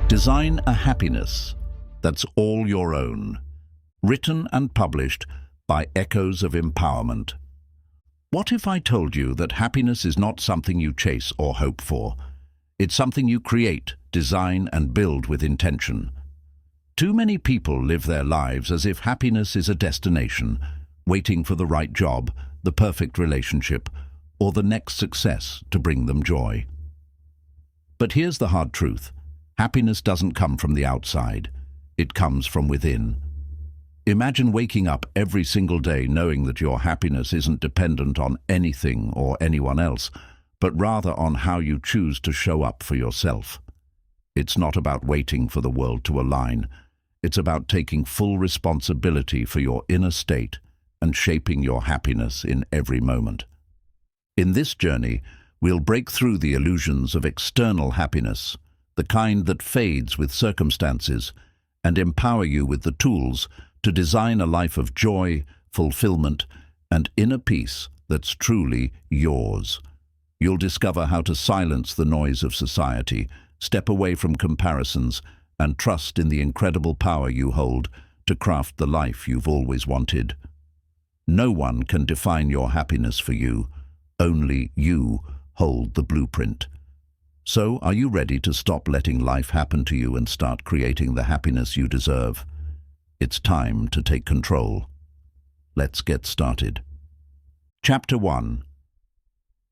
Design a happiness that's all your own. Written and published by Echoes of Empowerment. What if I told you that happiness is not something you chase or hope for? It's something you create, design, and build with intention. Too many people live their lives as if happiness is a destination, waiting for the right job, the perfect relationship, or the next success to bring them joy. But here's the hard truth. Happiness doesn't come from the outside. It comes from within. Imagine waking up every single day knowing that your happiness isn't dependent on anything or anyone else, but rather on how you choose to show up for yourself. It's not about waiting for the world to align. It's about taking full responsibility for your inner state and shaping your happiness in every moment. In this journey, we'll break through the illusions of external happiness, the kind that fades with circumstances, and empower you with the tools to design a life of joy, fulfillment, and inner peace that's truly yours. You'll discover how to silence the noise of society, step away from comparisons, and trust in the incredible power you hold to craft the life you've always wanted. No one can define your happiness for you. Only you hold the blueprint. So, are you ready to stop letting life happen to you and start creating the happiness you deserve? It's time to take control. Let's get started. Chapter 1.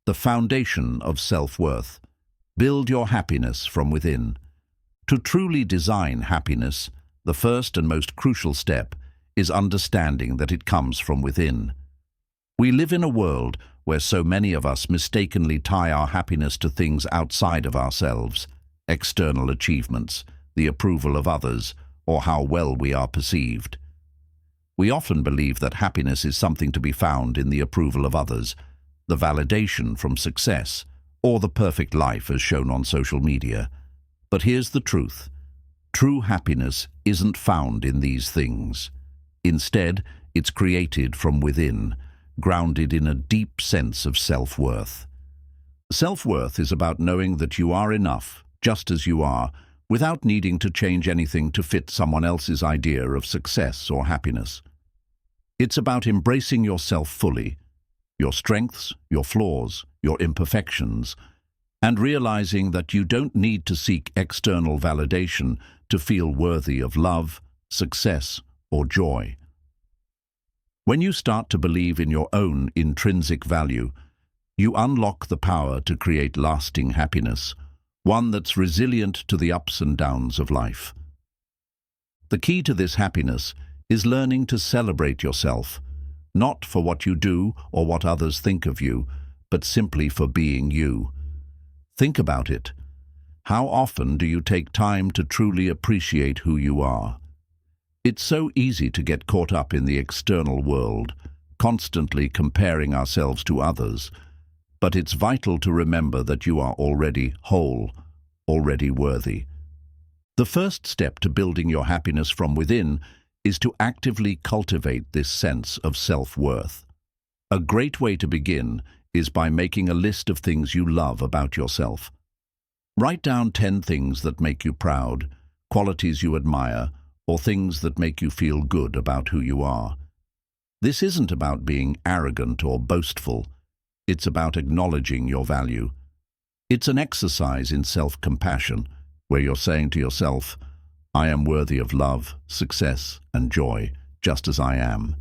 The Foundation of Self-Worth. Build your happiness from within. To truly design happiness, the first and most crucial step is understanding that it comes from within. We live in a world where so many of us mistakenly tie our happiness to things outside of ourselves, external achievements, the approval of others, or how well we are perceived. We often believe that happiness is something to be found in the approval of others, the validation from success, or the perfect life as shown on social media. But here's the truth. True happiness isn't found in these things. Instead, it's created from within, grounded in a deep sense of self-worth. Self-worth is about knowing that you are enough, just as you are, without needing to change anything to fit someone else's idea of success or happiness. It's about embracing yourself fully, your strengths, your flaws, your imperfections, and realizing that you don't need to seek external validation to feel worthy of love, success, or joy. When you start to believe in your own intrinsic value, you unlock the power to create lasting happiness, one that's resilient to the ups and downs of life. The key to this happiness is learning to celebrate yourself, not for what you do or what others think of you, but simply for being you. Think about it. How often do you take time to truly appreciate who you are? It's so easy to get caught up in the external world, constantly comparing ourselves to others, but it's vital to remember that you are already whole, already worthy. The first step to building your happiness from within is to actively cultivate this sense of self-worth. A great way to begin is by making a list of things you love about yourself. Write down 10 things that make you proud, qualities you admire, or things that make you feel good about who you are. This isn't about being arrogant or boastful. It's about acknowledging your value. It's an exercise in self-compassion, where you're saying to yourself, I am worthy of love, success, and joy, just as I am.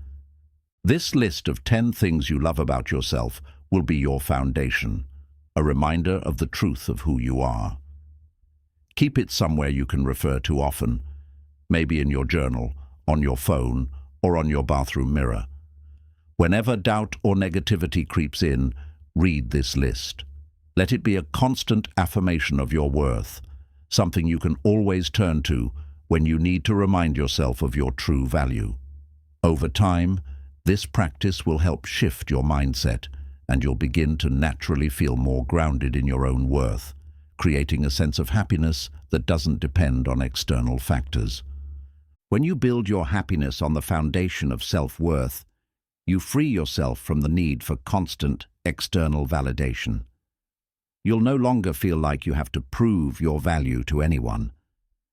This list of 10 things you love about yourself will be your foundation, a reminder of the truth of who you are. Keep it somewhere you can refer to often, maybe in your journal, on your phone, or on your bathroom mirror. Whenever doubt or negativity creeps in, read this list. Let it be a constant affirmation of your worth, something you can always turn to when you need to remind yourself of your true value. Over time, this practice will help shift your mindset, and you'll begin to naturally feel more grounded in your own worth, creating a sense of happiness that doesn't depend on external factors. When you build your happiness on the foundation of self-worth, you free yourself from the need for constant external validation. You'll no longer feel like you have to prove your value to anyone.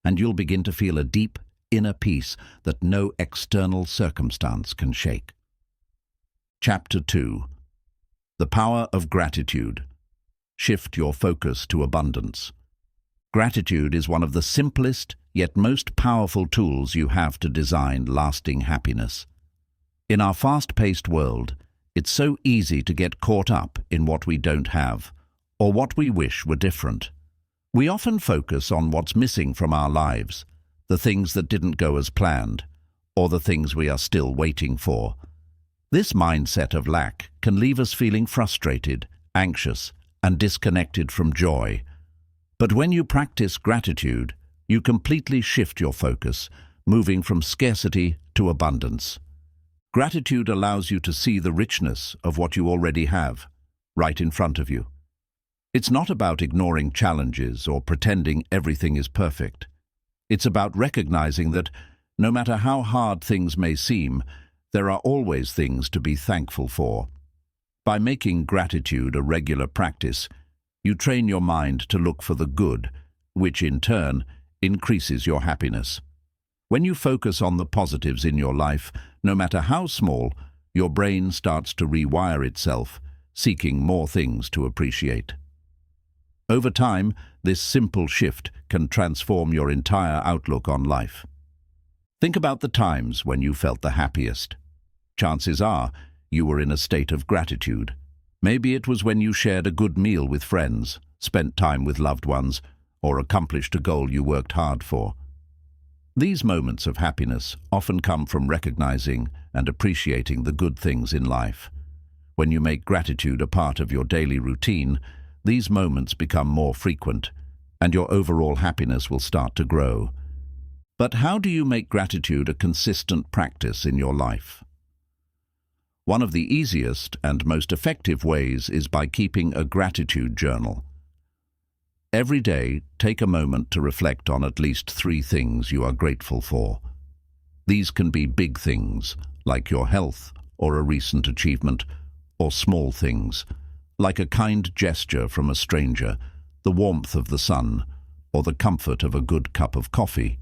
and you'll begin to feel a deep inner peace that no external circumstance can shake. Chapter 2. The Power of Gratitude. Shift your focus to abundance. Gratitude is one of the simplest yet most powerful tools you have to design lasting happiness. In our fast-paced world, it's so easy to get caught up in what we don't have, or what we wish were different. We often focus on what's missing from our lives, the things that didn't go as planned, or the things we are still waiting for. This mindset of lack can leave us feeling frustrated, anxious, and disconnected from joy. But when you practice gratitude, you completely shift your focus, moving from scarcity to abundance. Gratitude allows you to see the richness of what you already have, right in front of you. It's not about ignoring challenges or pretending everything is perfect. It's about recognizing that, no matter how hard things may seem, there are always things to be thankful for. By making gratitude a regular practice, you train your mind to look for the good, which in turn increases your happiness. When you focus on the positives in your life, no matter how small, your brain starts to rewire itself, seeking more things to appreciate. Over time, this simple shift can transform your entire outlook on life. Think about the times when you felt the happiest. Chances are you were in a state of gratitude. Maybe it was when you shared a good meal with friends, spent time with loved ones, or accomplished a goal you worked hard for. These moments of happiness often come from recognizing and appreciating the good things in life. When you make gratitude a part of your daily routine, these moments become more frequent, and your overall happiness will start to grow. But how do you make gratitude a consistent practice in your life? One of the easiest and most effective ways is by keeping a gratitude journal. Every day, take a moment to reflect on at least 3 things you are grateful for. These can be big things, like your health or a recent achievement, or small things, like a kind gesture from a stranger, the warmth of the sun, or the comfort of a good cup of coffee.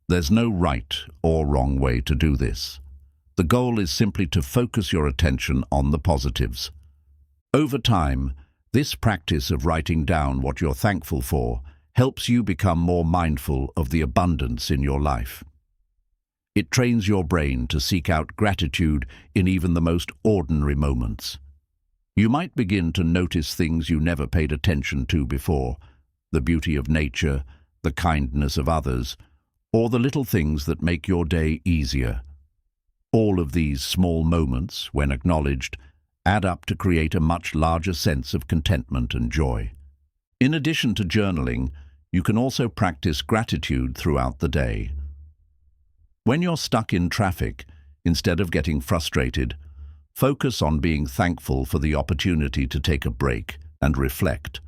There's no right or wrong way to do this. The goal is simply to focus your attention on the positives. Over time, this practice of writing down what you're thankful for helps you become more mindful of the abundance in your life. It trains your brain to seek out gratitude in even the most ordinary moments. You might begin to notice things you never paid attention to before, the beauty of nature, the kindness of others, or the little things that make your day easier. All of these small moments, when acknowledged, add up to create a much larger sense of contentment and joy. In addition to journaling, you can also practice gratitude throughout the day. When you're stuck in traffic, instead of getting frustrated, focus on being thankful for the opportunity to take a break and reflect.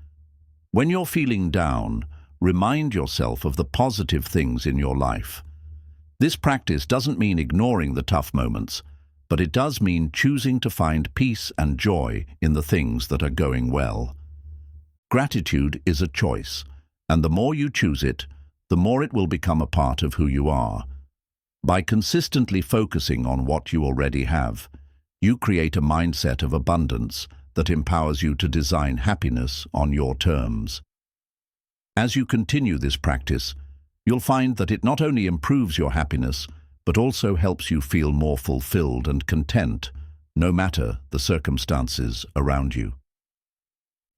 When you're feeling down, remind yourself of the positive things in your life. This practice doesn't mean ignoring the tough moments, but it does mean choosing to find peace and joy in the things that are going well. Gratitude is a choice, and the more you choose it, the more it will become a part of who you are. By consistently focusing on what you already have, you create a mindset of abundance that empowers you to design happiness on your terms. As you continue this practice, you'll find that it not only improves your happiness, but also helps you feel more fulfilled and content, no matter the circumstances around you.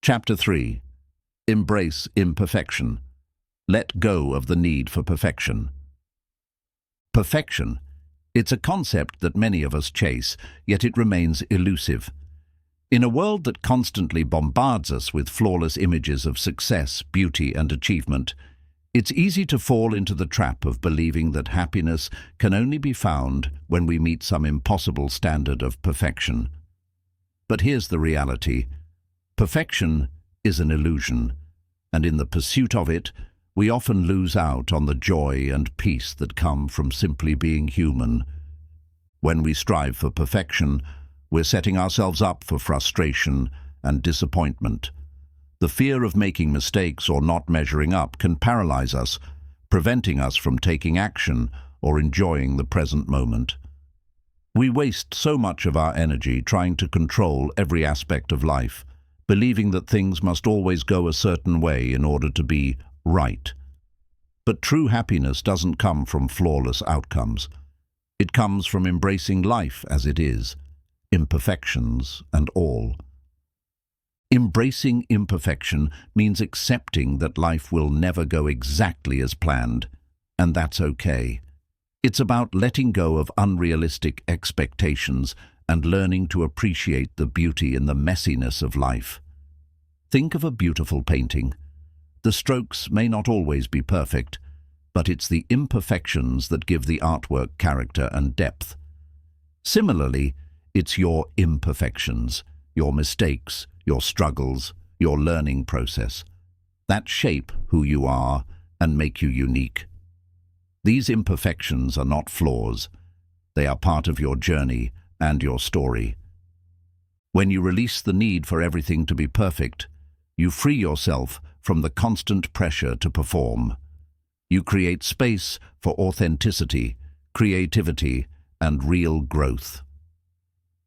Chapter 3. Embrace imperfection. Let go of the need for perfection. Perfection. It's a concept that many of us chase, yet it remains elusive. In a world that constantly bombards us with flawless images of success, beauty, and achievement, it's easy to fall into the trap of believing that happiness can only be found when we meet some impossible standard of perfection. But here's the reality. Perfection is an illusion, and in the pursuit of it, we often lose out on the joy and peace that come from simply being human. When we strive for perfection, we're setting ourselves up for frustration and disappointment. The fear of making mistakes or not measuring up can paralyze us, preventing us from taking action or enjoying the present moment. We waste so much of our energy trying to control every aspect of life, believing that things must always go a certain way in order to be right. But true happiness doesn't come from flawless outcomes. It comes from embracing life as it is, imperfections and all. Embracing imperfection means accepting that life will never go exactly as planned, and that's okay. It's about letting go of unrealistic expectations and learning to appreciate the beauty in the messiness of life. Think of a beautiful painting. The strokes may not always be perfect, but it's the imperfections that give the artwork character and depth. Similarly, it's your imperfections, your mistakes, your struggles, your learning process, that shape who you are and make you unique. These imperfections are not flaws. They are part of your journey and your story. When you release the need for everything to be perfect, you free yourself from the constant pressure to perform. You create space for authenticity, creativity, and real growth.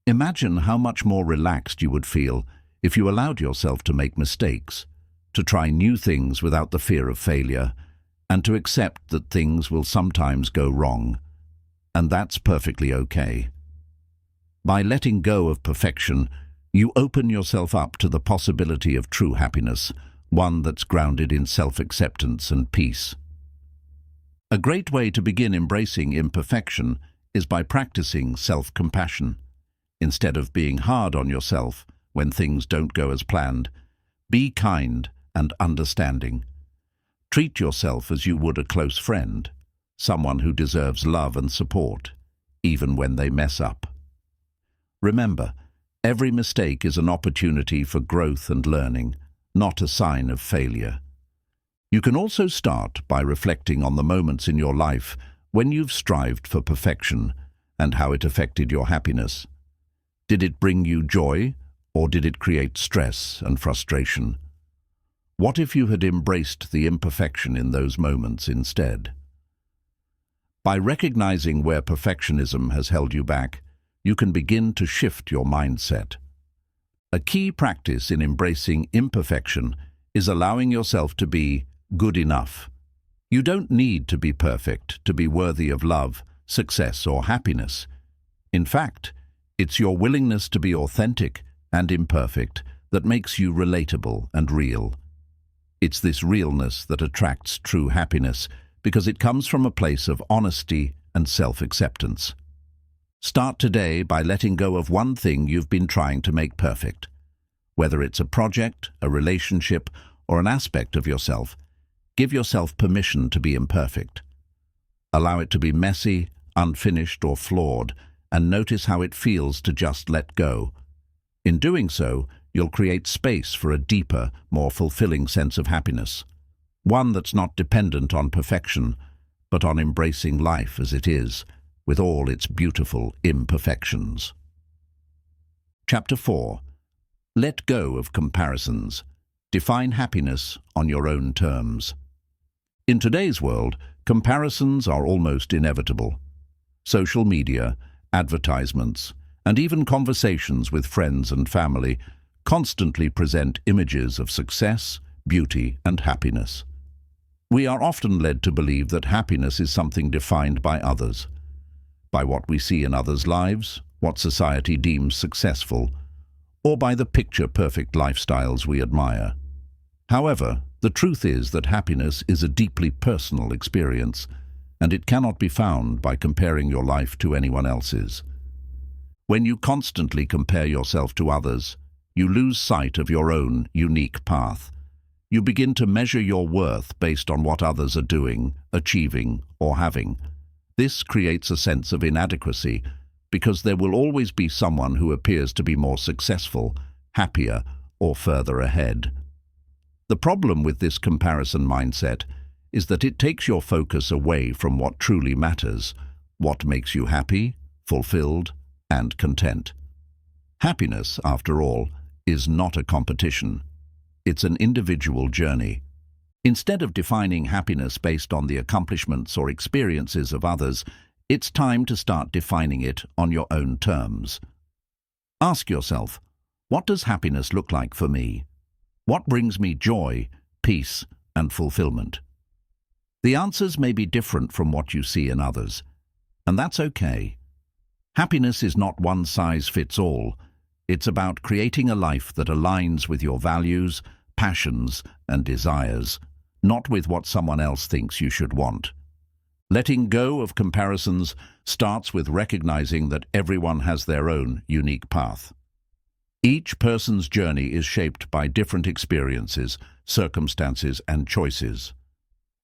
Imagine how much more relaxed you would feel if you allowed yourself to make mistakes, to try new things without the fear of failure, and to accept that things will sometimes go wrong. And that's perfectly okay. By letting go of perfection, you open yourself up to the possibility of true happiness, one that's grounded in self-acceptance and peace. A great way to begin embracing imperfection is by practicing self-compassion. Instead of being hard on yourself when things don't go as planned, be kind and understanding. Treat yourself as you would a close friend, someone who deserves love and support, even when they mess up. Remember, every mistake is an opportunity for growth and learning, not a sign of failure. You can also start by reflecting on the moments in your life when you've strived for perfection and how it affected your happiness. Did it bring you joy, or did it create stress and frustration? What if you had embraced the imperfection in those moments instead? By recognizing where perfectionism has held you back, you can begin to shift your mindset. A key practice in embracing imperfection is allowing yourself to be good enough. You don't need to be perfect to be worthy of love, success, or happiness. In fact, it's your willingness to be authentic and imperfect that makes you relatable and real. It's this realness that attracts true happiness because it comes from a place of honesty and self-acceptance. Start today by letting go of one thing you've been trying to make perfect. Whether it's a project, a relationship, or an aspect of yourself, give yourself permission to be imperfect. Allow it to be messy, unfinished, or flawed, and notice how it feels to just let go. In doing so, you'll create space for a deeper, more fulfilling sense of happiness. One that's not dependent on perfection, but on embracing life as it is, with all its beautiful imperfections. Chapter 4. Let go of comparisons. Define happiness on your own terms. In today's world, comparisons are almost inevitable. Social media, advertisements, and even conversations with friends and family constantly present images of success, beauty, and happiness. We are often led to believe that happiness is something defined by others, by what we see in others' lives, what society deems successful, or by the picture-perfect lifestyles we admire. However, the truth is that happiness is a deeply personal experience, and it cannot be found by comparing your life to anyone else's. When you constantly compare yourself to others, you lose sight of your own unique path. You begin to measure your worth based on what others are doing, achieving, or having. This creates a sense of inadequacy because there will always be someone who appears to be more successful, happier, or further ahead. The problem with this comparison mindset is that it takes your focus away from what truly matters, what makes you happy, fulfilled, and content. Happiness, after all, is not a competition. It's an individual journey. Instead of defining happiness based on the accomplishments or experiences of others, it's time to start defining it on your own terms. Ask yourself, what does happiness look like for me? What brings me joy, peace, and fulfillment? The answers may be different from what you see in others, and that's okay. Happiness is not one size fits all. It's about creating a life that aligns with your values, passions, and desires, not with what someone else thinks you should want. Letting go of comparisons starts with recognizing that everyone has their own unique path. Each person's journey is shaped by different experiences, circumstances, and choices.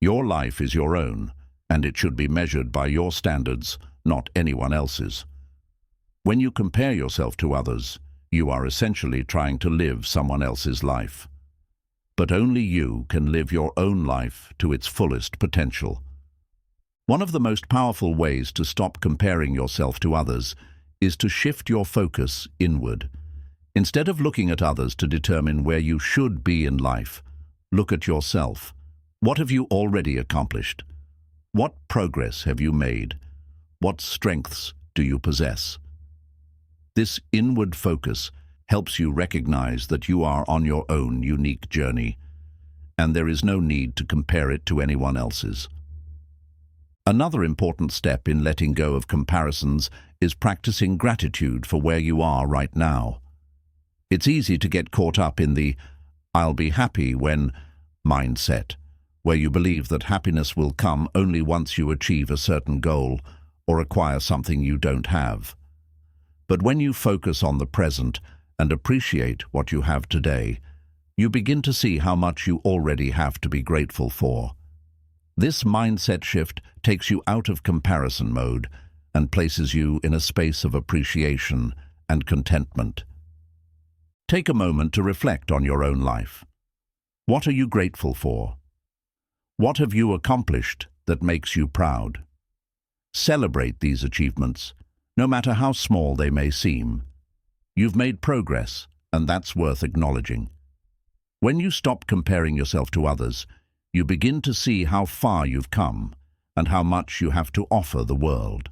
Your life is your own, and it should be measured by your standards, not anyone else's. When you compare yourself to others, you are essentially trying to live someone else's life. But only you can live your own life to its fullest potential. One of the most powerful ways to stop comparing yourself to others is to shift your focus inward. Instead of looking at others to determine where you should be in life, look at yourself. What have you already accomplished? What progress have you made? What strengths do you possess? This inward focus helps you recognize that you are on your own unique journey, and there is no need to compare it to anyone else's. Another important step in letting go of comparisons is practicing gratitude for where you are right now. It's easy to get caught up in the "I'll be happy when" mindset, where you believe that happiness will come only once you achieve a certain goal or acquire something you don't have. But when you focus on the present and appreciate what you have today, you begin to see how much you already have to be grateful for. This mindset shift takes you out of comparison mode and places you in a space of appreciation and contentment. Take a moment to reflect on your own life. What are you grateful for? What have you accomplished that makes you proud? Celebrate these achievements, no matter how small they may seem. You've made progress, and that's worth acknowledging. When you stop comparing yourself to others, you begin to see how far you've come and how much you have to offer the world.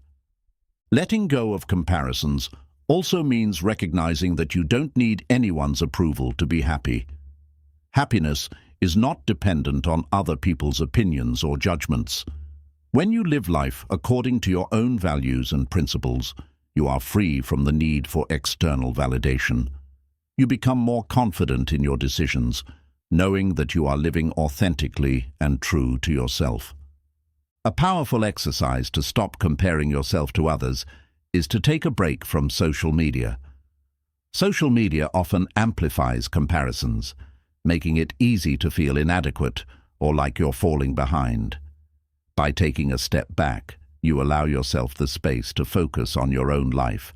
Letting go of comparisons also means recognizing that you don't need anyone's approval to be happy. Happiness is not dependent on other people's opinions or judgments. When you live life according to your own values and principles, you are free from the need for external validation. You become more confident in your decisions, knowing that you are living authentically and true to yourself. A powerful exercise to stop comparing yourself to others is to take a break from social media. Social media often amplifies comparisons, making it easy to feel inadequate or like you're falling behind. By taking a step back, you allow yourself the space to focus on your own life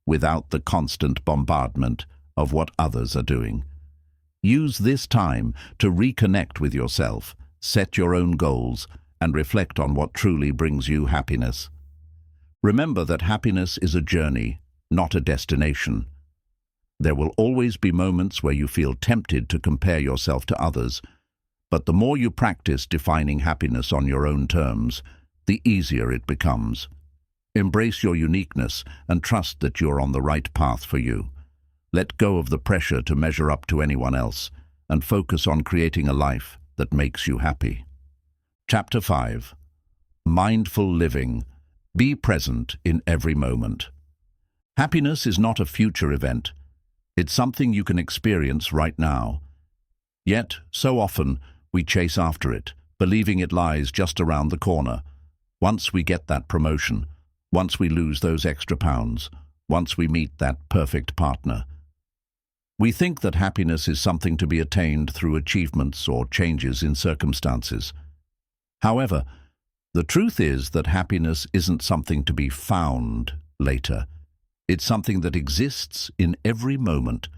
without the constant bombardment of what others are doing. Use this time to reconnect with yourself, set your own goals, and reflect on what truly brings you happiness. Remember that happiness is a journey, not a destination. There will always be moments where you feel tempted to compare yourself to others, but the more you practice defining happiness on your own terms, the easier it becomes. Embrace your uniqueness and trust that you're on the right path for you. Let go of the pressure to measure up to anyone else and focus on creating a life that makes you happy. Chapter 5. Mindful Living. Be present in every moment. Happiness is not a future event. It's something you can experience right now. Yet, so often, we chase after it, believing it lies just around the corner. Once we get that promotion, once we lose those extra pounds, once we meet that perfect partner. We think that happiness is something to be attained through achievements or changes in circumstances. However, the truth is that happiness isn't something to be found later. It's something that exists in every moment,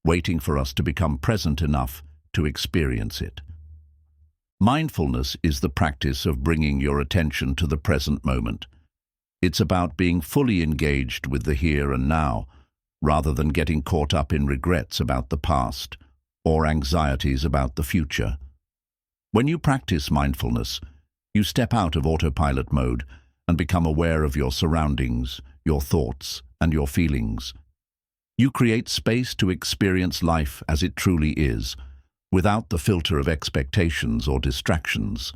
waiting for us to become present enough to experience it. Mindfulness is the practice of bringing your attention to the present moment. It's about being fully engaged with the here and now, rather than getting caught up in regrets about the past or anxieties about the future. When you practice mindfulness, you step out of autopilot mode and become aware of your surroundings, your thoughts, and your feelings. You create space to experience life as it truly is, without the filter of expectations or distractions.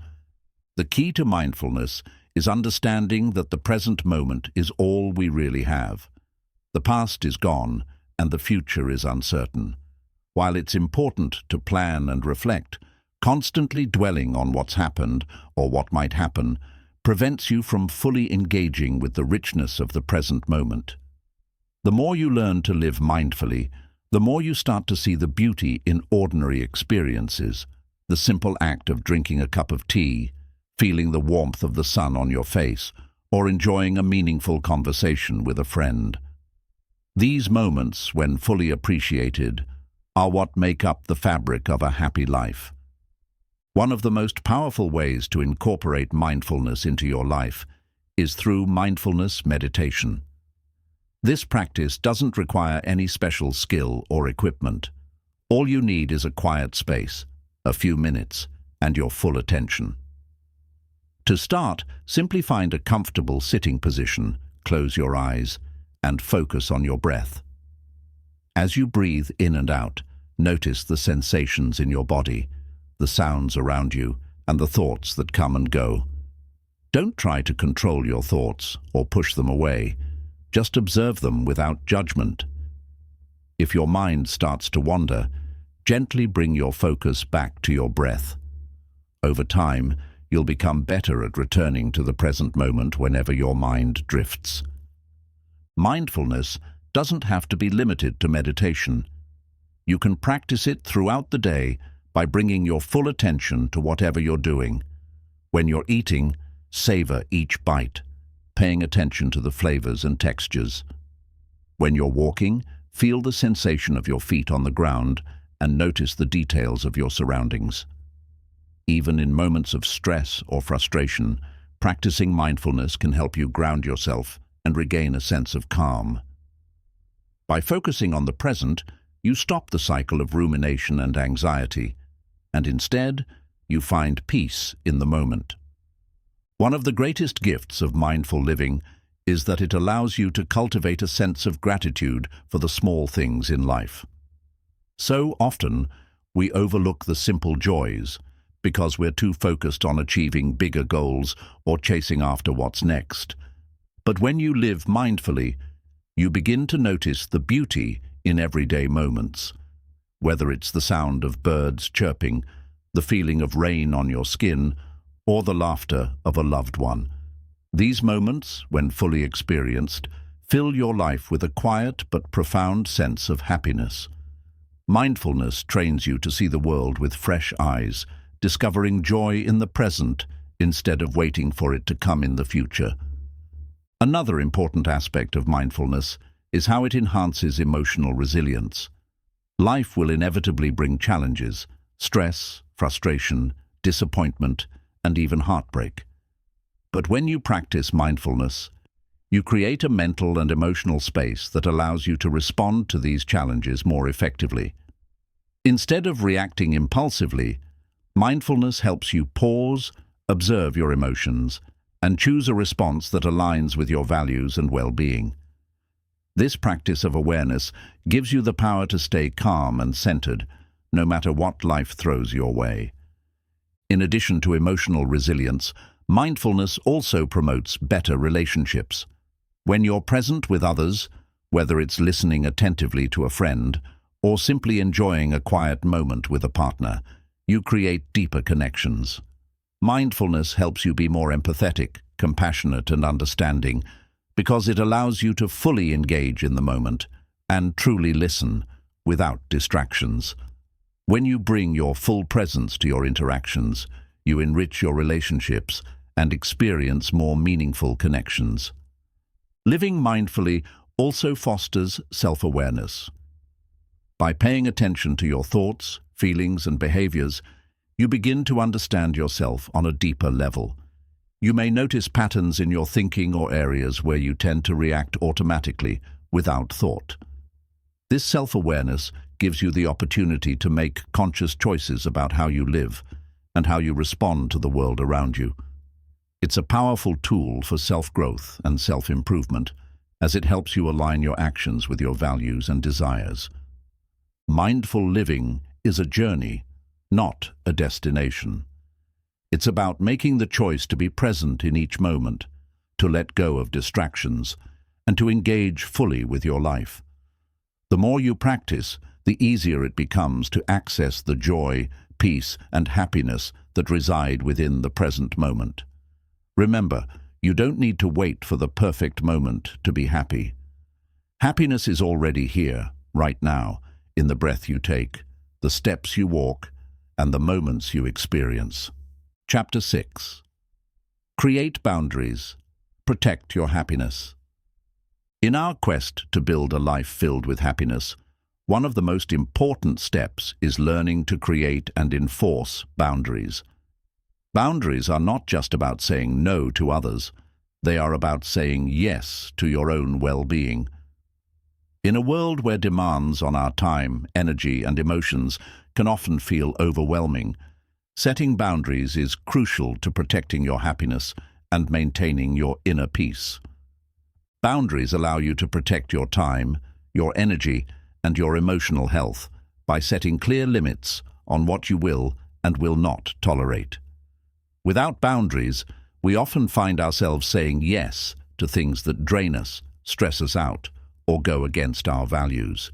The key to mindfulness is understanding that the present moment is all we really have. The past is gone, and the future is uncertain. While it's important to plan and reflect, constantly dwelling on what's happened or what might happen prevents you from fully engaging with the richness of the present moment. The more you learn to live mindfully, the more you start to see the beauty in ordinary experiences, the simple act of drinking a cup of tea, feeling the warmth of the sun on your face, or enjoying a meaningful conversation with a friend. These moments, when fully appreciated, are what make up the fabric of a happy life. One of the most powerful ways to incorporate mindfulness into your life is through mindfulness meditation. This practice doesn't require any special skill or equipment. All you need is a quiet space, a few minutes, and your full attention. To start, simply find a comfortable sitting position, close your eyes, and focus on your breath. As you breathe in and out, notice the sensations in your body, the sounds around you, and the thoughts that come and go. Don't try to control your thoughts or push them away. Just observe them without judgment. If your mind starts to wander, gently bring your focus back to your breath. Over time, you'll become better at returning to the present moment whenever your mind drifts. Mindfulness doesn't have to be limited to meditation. You can practice it throughout the day by bringing your full attention to whatever you're doing. When you're eating, savor each bite, paying attention to the flavors and textures. When you're walking, feel the sensation of your feet on the ground and notice the details of your surroundings. Even in moments of stress or frustration, practicing mindfulness can help you ground yourself and regain a sense of calm. By focusing on the present, you stop the cycle of rumination and anxiety, and instead, you find peace in the moment. One of the greatest gifts of mindful living is that it allows you to cultivate a sense of gratitude for the small things in life. So often, we overlook the simple joys because we're too focused on achieving bigger goals or chasing after what's next. But when you live mindfully, you begin to notice the beauty in everyday moments. Whether it's the sound of birds chirping, the feeling of rain on your skin, or the laughter of a loved one. These moments, when fully experienced, fill your life with a quiet but profound sense of happiness. Mindfulness trains you to see the world with fresh eyes, discovering joy in the present instead of waiting for it to come in the future. Another important aspect of mindfulness is how it enhances emotional resilience. Life will inevitably bring challenges, stress, frustration, disappointment, and even heartbreak. But when you practice mindfulness, you create a mental and emotional space that allows you to respond to these challenges more effectively. Instead of reacting impulsively, mindfulness helps you pause, observe your emotions, and choose a response that aligns with your values and well-being. This practice of awareness gives you the power to stay calm and centered, no matter what life throws your way. In addition to emotional resilience, mindfulness also promotes better relationships. When you're present with others, whether it's listening attentively to a friend or simply enjoying a quiet moment with a partner, you create deeper connections. Mindfulness helps you be more empathetic, compassionate, and understanding because it allows you to fully engage in the moment and truly listen without distractions. When you bring your full presence to your interactions, you enrich your relationships and experience more meaningful connections. Living mindfully also fosters self-awareness. By paying attention to your thoughts, feelings, and behaviors, you begin to understand yourself on a deeper level. You may notice patterns in your thinking or areas where you tend to react automatically without thought. This self-awareness gives you the opportunity to make conscious choices about how you live and how you respond to the world around you. It's a powerful tool for self-growth and self-improvement, as it helps you align your actions with your values and desires. Mindful living is a journey, not a destination. It's about making the choice to be present in each moment, to let go of distractions, and to engage fully with your life. The more you practice, the easier it becomes to access the joy, peace, and happiness that reside within the present moment. Remember, you don't need to wait for the perfect moment to be happy. Happiness is already here, right now, in the breath you take, the steps you walk, and the moments you experience. Chapter 6. Create boundaries. Protect your happiness. In our quest to build a life filled with happiness, one of the most important steps is learning to create and enforce boundaries. Boundaries are not just about saying no to others, they are about saying yes to your own well-being. In a world where demands on our time, energy, and emotions can often feel overwhelming, setting boundaries is crucial to protecting your happiness and maintaining your inner peace. Boundaries allow you to protect your time, your energy, and your emotional health by setting clear limits on what you will and will not tolerate. Without boundaries, we often find ourselves saying yes to things that drain us, stress us out, or go against our values.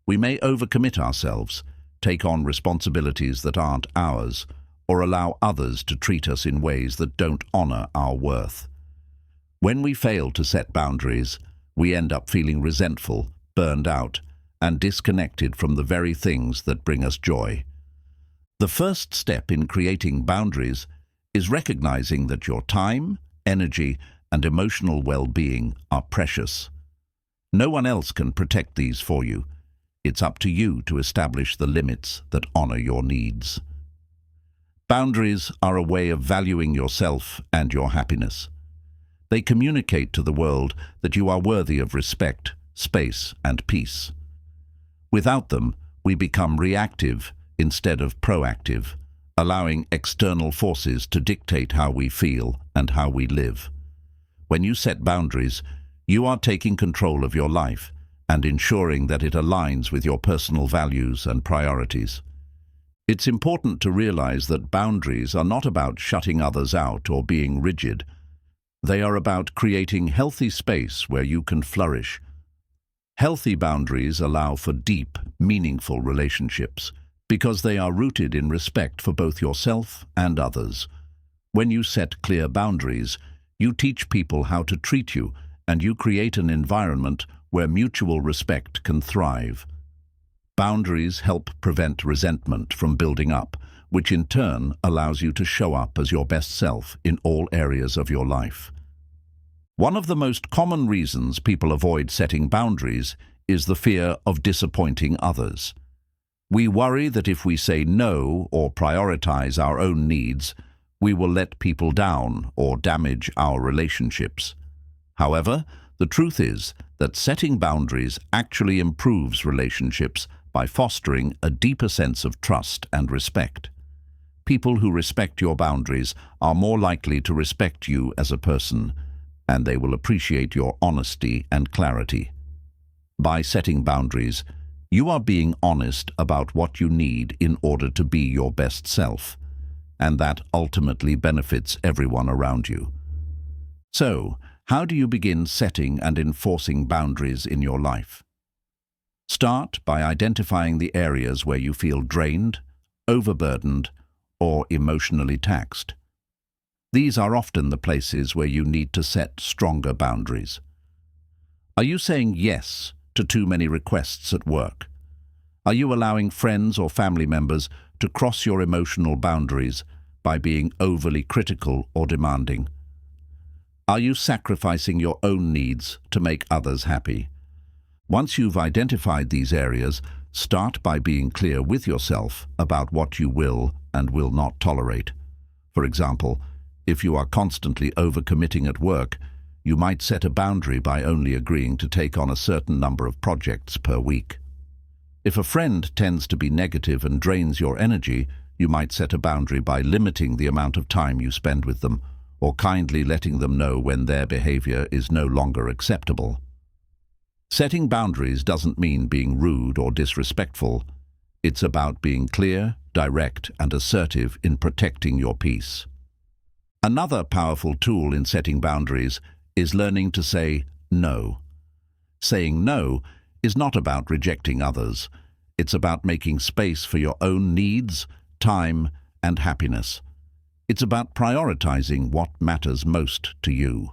We may overcommit ourselves, take on responsibilities that aren't ours, or allow others to treat us in ways that don't honor our worth. When we fail to set boundaries, we end up feeling resentful, burned out, and disconnected from the very things that bring us joy. The first step in creating boundaries is recognizing that your time, energy, and emotional well-being are precious. No one else can protect these for you. It's up to you to establish the limits that honor your needs. Boundaries are a way of valuing yourself and your happiness. They communicate to the world that you are worthy of respect, space, and peace. Without them, we become reactive instead of proactive, allowing external forces to dictate how we feel and how we live. When you set boundaries, you are taking control of your life and ensuring that it aligns with your personal values and priorities. It's important to realize that boundaries are not about shutting others out or being rigid. They are about creating healthy space where you can flourish. Healthy boundaries allow for deep, meaningful relationships because they are rooted in respect for both yourself and others. When you set clear boundaries, you teach people how to treat you, and you create an environment where mutual respect can thrive. Boundaries help prevent resentment from building up, which in turn allows you to show up as your best self in all areas of your life. One of the most common reasons people avoid setting boundaries is the fear of disappointing others. We worry that if we say no or prioritize our own needs, we will let people down or damage our relationships. However, the truth is that setting boundaries actually improves relationships by fostering a deeper sense of trust and respect. People who respect your boundaries are more likely to respect you as a person, and they will appreciate your honesty and clarity. By setting boundaries, you are being honest about what you need in order to be your best self, and that ultimately benefits everyone around you. So, how do you begin setting and enforcing boundaries in your life? Start by identifying the areas where you feel drained, overburdened, or emotionally taxed. These are often the places where you need to set stronger boundaries. Are you saying yes to too many requests at work? Are you allowing friends or family members to cross your emotional boundaries by being overly critical or demanding? Are you sacrificing your own needs to make others happy? Once you've identified these areas, start by being clear with yourself about what you will and will not tolerate. For example, if you are constantly overcommitting at work, you might set a boundary by only agreeing to take on a certain number of projects per week. If a friend tends to be negative and drains your energy, you might set a boundary by limiting the amount of time you spend with them, or kindly letting them know when their behavior is no longer acceptable. Setting boundaries doesn't mean being rude or disrespectful. It's about being clear, direct, and assertive in protecting your peace. Another powerful tool in setting boundaries is learning to say no. Saying no is not about rejecting others. It's about making space for your own needs, time, and happiness. It's about prioritizing what matters most to you.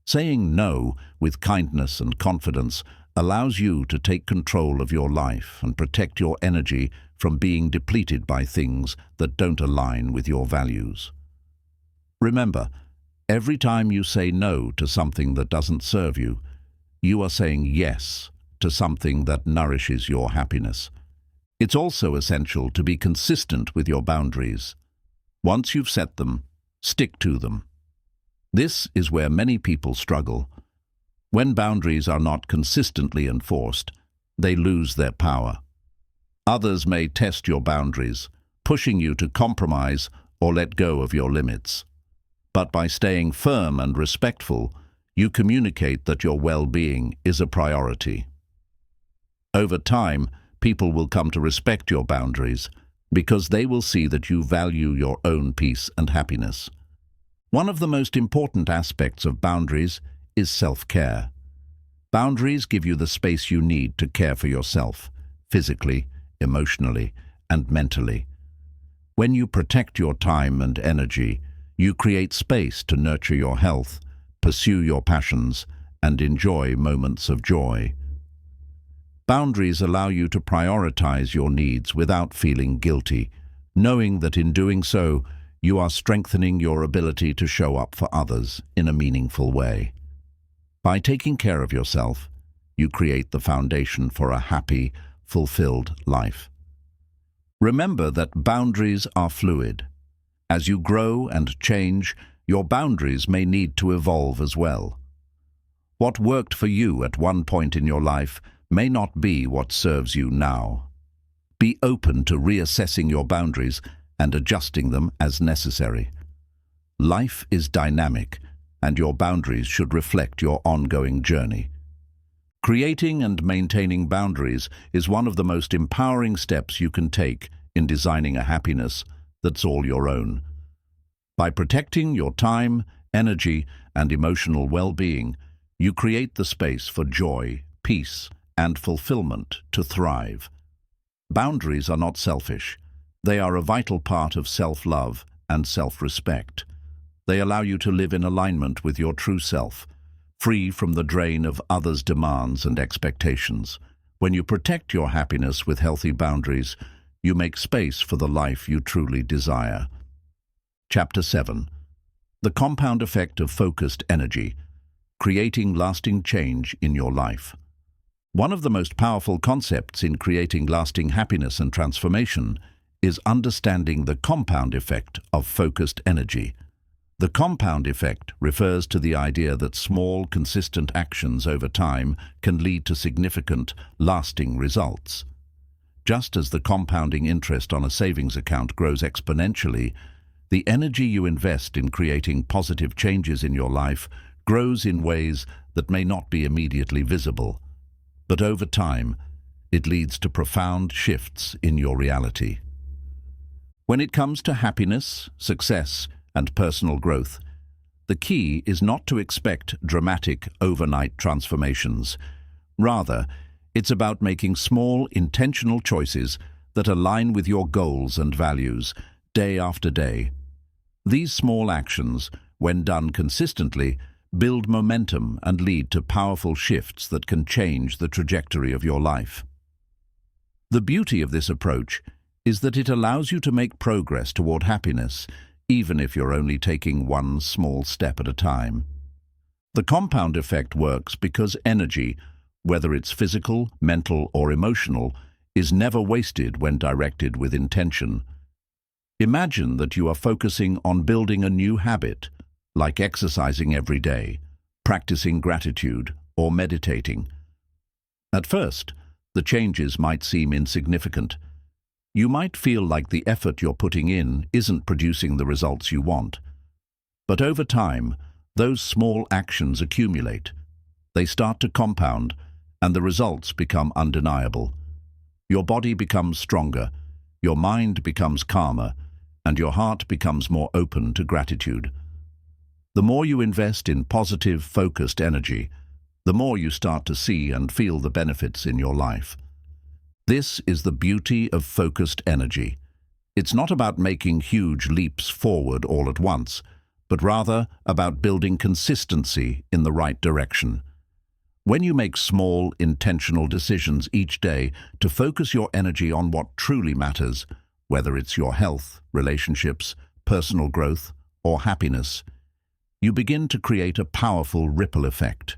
Saying no with kindness and confidence allows you to take control of your life and protect your energy from being depleted by things that don't align with your values. Remember, every time you say no to something that doesn't serve you, you are saying yes to something that nourishes your happiness. It's also essential to be consistent with your boundaries. Once you've set them, stick to them. This is where many people struggle. When boundaries are not consistently enforced, they lose their power. Others may test your boundaries, pushing you to compromise or let go of your limits. But by staying firm and respectful, you communicate that your well-being is a priority. Over time, people will come to respect your boundaries because they will see that you value your own peace and happiness. One of the most important aspects of boundaries is self-care. Boundaries give you the space you need to care for yourself, physically, emotionally, and mentally. When you protect your time and energy, you create space to nurture your health, pursue your passions, and enjoy moments of joy. Boundaries allow you to prioritize your needs without feeling guilty, knowing that in doing so, you are strengthening your ability to show up for others in a meaningful way. By taking care of yourself, you create the foundation for a happy, fulfilled life. Remember that boundaries are fluid. As you grow and change, your boundaries may need to evolve as well. What worked for you at one point in your life may not be what serves you now. Be open to reassessing your boundaries and adjusting them as necessary. Life is dynamic, and your boundaries should reflect your ongoing journey. Creating and maintaining boundaries is one of the most empowering steps you can take in designing a happiness that's all your own. By protecting your time, energy, and emotional well-being, you create the space for joy, peace, and fulfillment to thrive. Boundaries are not selfish. They are a vital part of self-love and self-respect. They allow you to live in alignment with your true self, free from the drain of others' demands and expectations. When you protect your happiness with healthy boundaries, you make space for the life you truly desire. Chapter 7. The compound effect of focused energy, creating lasting change in your life. One of the most powerful concepts in creating lasting happiness and transformation is understanding the compound effect of focused energy. The compound effect refers to the idea that small, consistent actions over time can lead to significant, lasting results. Just as the compounding interest on a savings account grows exponentially, the energy you invest in creating positive changes in your life grows in ways that may not be immediately visible. But over time, it leads to profound shifts in your reality. When it comes to happiness, success, and personal growth, the key is not to expect dramatic overnight transformations. Rather, it's about making small, intentional choices that align with your goals and values day after day. These small actions, when done consistently, build momentum and lead to powerful shifts that can change the trajectory of your life. The beauty of this approach is that it allows you to make progress toward happiness, even if you're only taking one small step at a time. The compound effect works because energy, whether it's physical, mental, or emotional, is never wasted when directed with intention. Imagine that you are focusing on building a new habit, like exercising every day, practicing gratitude, or meditating. At first, the changes might seem insignificant. You might feel like the effort you're putting in isn't producing the results you want. But over time, those small actions accumulate. They start to compound, and the results become undeniable. Your body becomes stronger, your mind becomes calmer, and your heart becomes more open to gratitude. The more you invest in positive, focused energy, the more you start to see and feel the benefits in your life. This is the beauty of focused energy. It's not about making huge leaps forward all at once, but rather about building consistency in the right direction. When you make small, intentional decisions each day to focus your energy on what truly matters, whether it's your health, relationships, personal growth, or happiness, you begin to create a powerful ripple effect.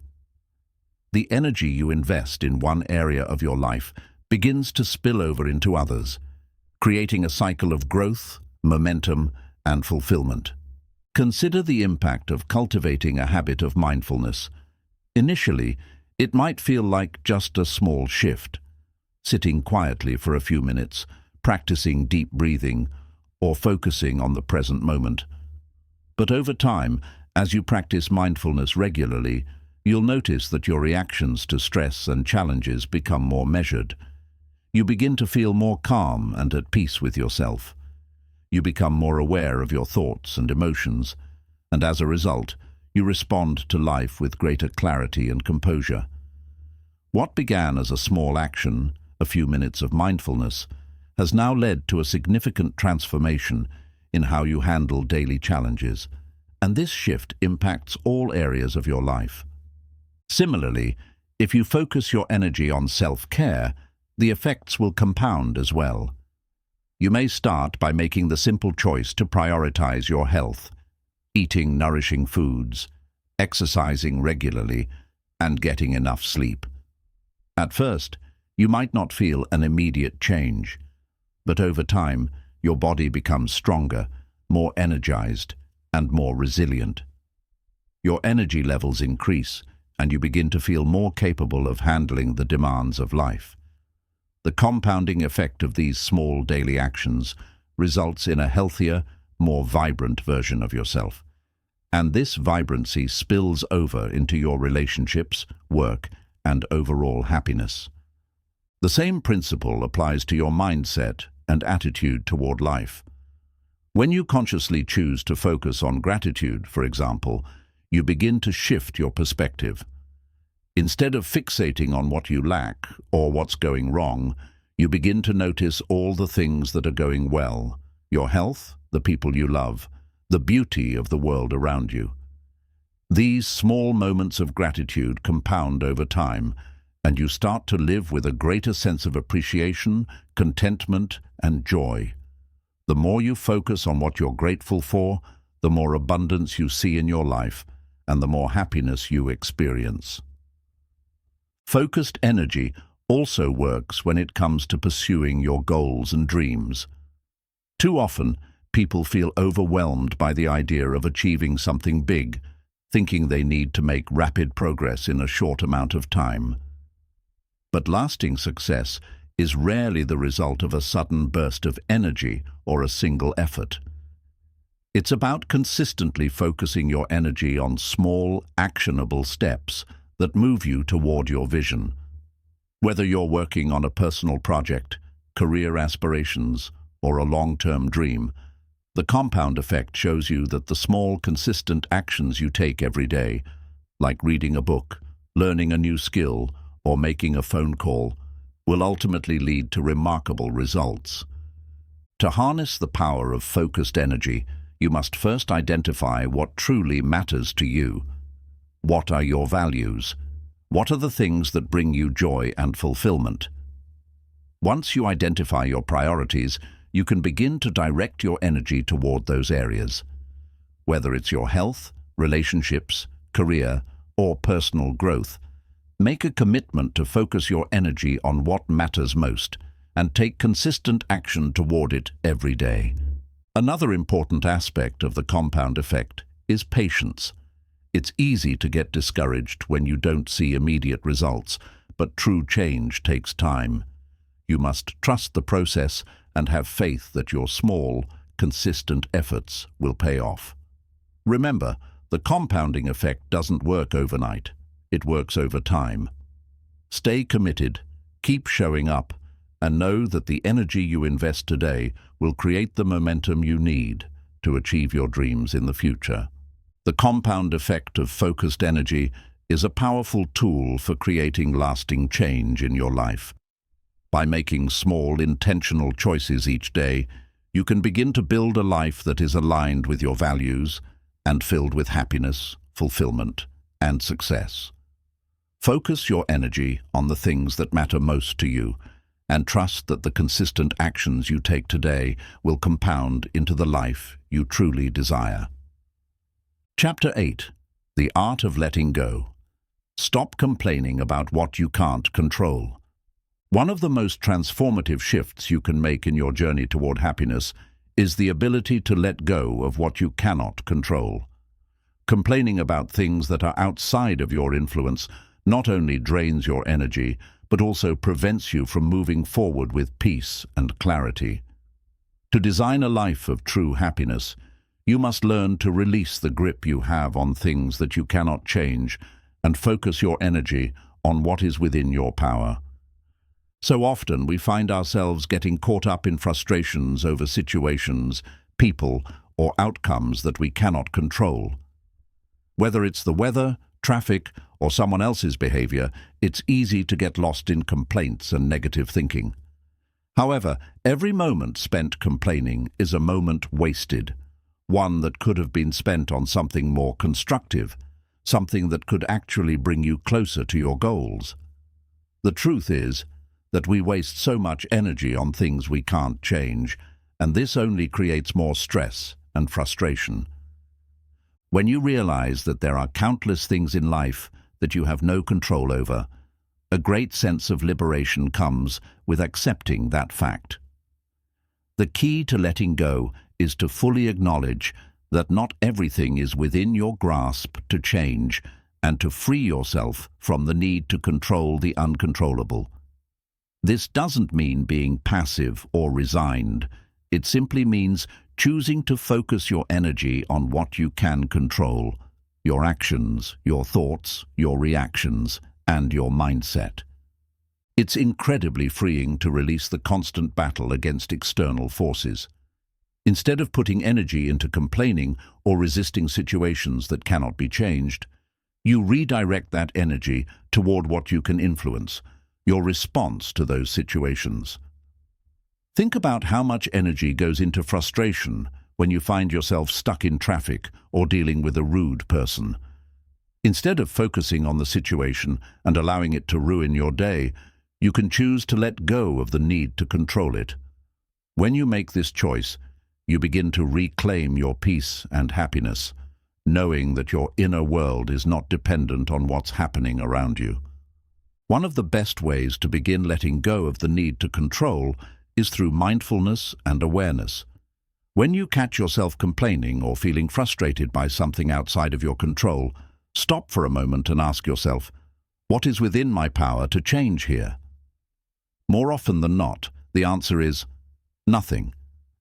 The energy you invest in one area of your life begins to spill over into others, creating a cycle of growth, momentum, and fulfillment. Consider the impact of cultivating a habit of mindfulness. Initially, it might feel like just a small shift, sitting quietly for a few minutes, practicing deep breathing, or focusing on the present moment. But over time, as you practice mindfulness regularly, you'll notice that your reactions to stress and challenges become more measured. You begin to feel more calm and at peace with yourself. You become more aware of your thoughts and emotions, and as a result, you respond to life with greater clarity and composure. What began as a small action, a few minutes of mindfulness, has now led to a significant transformation in how you handle daily challenges, and this shift impacts all areas of your life. Similarly, if you focus your energy on self-care, the effects will compound as well. You may start by making the simple choice to prioritize your health, eating nourishing foods, exercising regularly, and getting enough sleep. At first, you might not feel an immediate change, but over time, your body becomes stronger, more energized, and more resilient. Your energy levels increase, and you begin to feel more capable of handling the demands of life. The compounding effect of these small daily actions results in a healthier, more vibrant version of yourself. And this vibrancy spills over into your relationships, work, and overall happiness. The same principle applies to your mindset and attitude toward life. When you consciously choose to focus on gratitude, for example, you begin to shift your perspective. Instead of fixating on what you lack or what's going wrong, you begin to notice all the things that are going well: your health, the people you love, the beauty of the world around you. These small moments of gratitude compound over time, and you start to live with a greater sense of appreciation, contentment, and joy. The more you focus on what you're grateful for, the more abundance you see in your life, and the more happiness you experience. Focused energy also works when it comes to pursuing your goals and dreams. Too often, people feel overwhelmed by the idea of achieving something big, thinking they need to make rapid progress in a short amount of time. But lasting success is rarely the result of a sudden burst of energy or a single effort. It's about consistently focusing your energy on small, actionable steps that move you toward your vision. Whether you're working on a personal project, career aspirations, or a long-term dream, the compound effect shows you that the small, consistent actions you take every day, like reading a book, learning a new skill, or making a phone call, will ultimately lead to remarkable results. To harness the power of focused energy, you must first identify what truly matters to you. What are your values? What are the things that bring you joy and fulfillment? Once you identify your priorities, you can begin to direct your energy toward those areas. Whether it's your health, relationships, career, or personal growth, make a commitment to focus your energy on what matters most and take consistent action toward it every day. Another important aspect of the compound effect is patience. It's easy to get discouraged when you don't see immediate results, but true change takes time. You must trust the process and have faith that your small, consistent efforts will pay off. Remember, the compounding effect doesn't work overnight. It works over time. Stay committed, keep showing up, and know that the energy you invest today will create the momentum you need to achieve your dreams in the future. The compound effect of focused energy is a powerful tool for creating lasting change in your life. By making small, intentional choices each day, you can begin to build a life that is aligned with your values and filled with happiness, fulfillment, and success. Focus your energy on the things that matter most to you, and trust that the consistent actions you take today will compound into the life you truly desire. Chapter 8. The Art of Letting Go. Stop complaining about what you can't control. One of the most transformative shifts you can make in your journey toward happiness is the ability to let go of what you cannot control. Complaining about things that are outside of your influence not only drains your energy, but also prevents you from moving forward with peace and clarity. To design a life of true happiness, you must learn to release the grip you have on things that you cannot change and focus your energy on what is within your power. So often we find ourselves getting caught up in frustrations over situations, people, or outcomes that we cannot control. Whether it's the weather, traffic, or someone else's behavior, it's easy to get lost in complaints and negative thinking. However, every moment spent complaining is a moment wasted, one that could have been spent on something more constructive, something that could actually bring you closer to your goals. The truth is that we waste so much energy on things we can't change, and this only creates more stress and frustration. When you realize that there are countless things in life that you have no control over, a great sense of liberation comes with accepting that fact. The key to letting go is to fully acknowledge that not everything is within your grasp to change, and to free yourself from the need to control the uncontrollable. This doesn't mean being passive or resigned. It simply means choosing to focus your energy on what you can control: your actions, your thoughts, your reactions, and your mindset. It's incredibly freeing to release the constant battle against external forces. Instead of putting energy into complaining or resisting situations that cannot be changed, you redirect that energy toward what you can influence, your response to those situations. Think about how much energy goes into frustration when you find yourself stuck in traffic or dealing with a rude person. Instead of focusing on the situation and allowing it to ruin your day, you can choose to let go of the need to control it. When you make this choice, you begin to reclaim your peace and happiness, knowing that your inner world is not dependent on what's happening around you. One of the best ways to begin letting go of the need to control is through mindfulness and awareness. When you catch yourself complaining or feeling frustrated by something outside of your control, stop for a moment and ask yourself, what is within my power to change here? More often than not, the answer is nothing,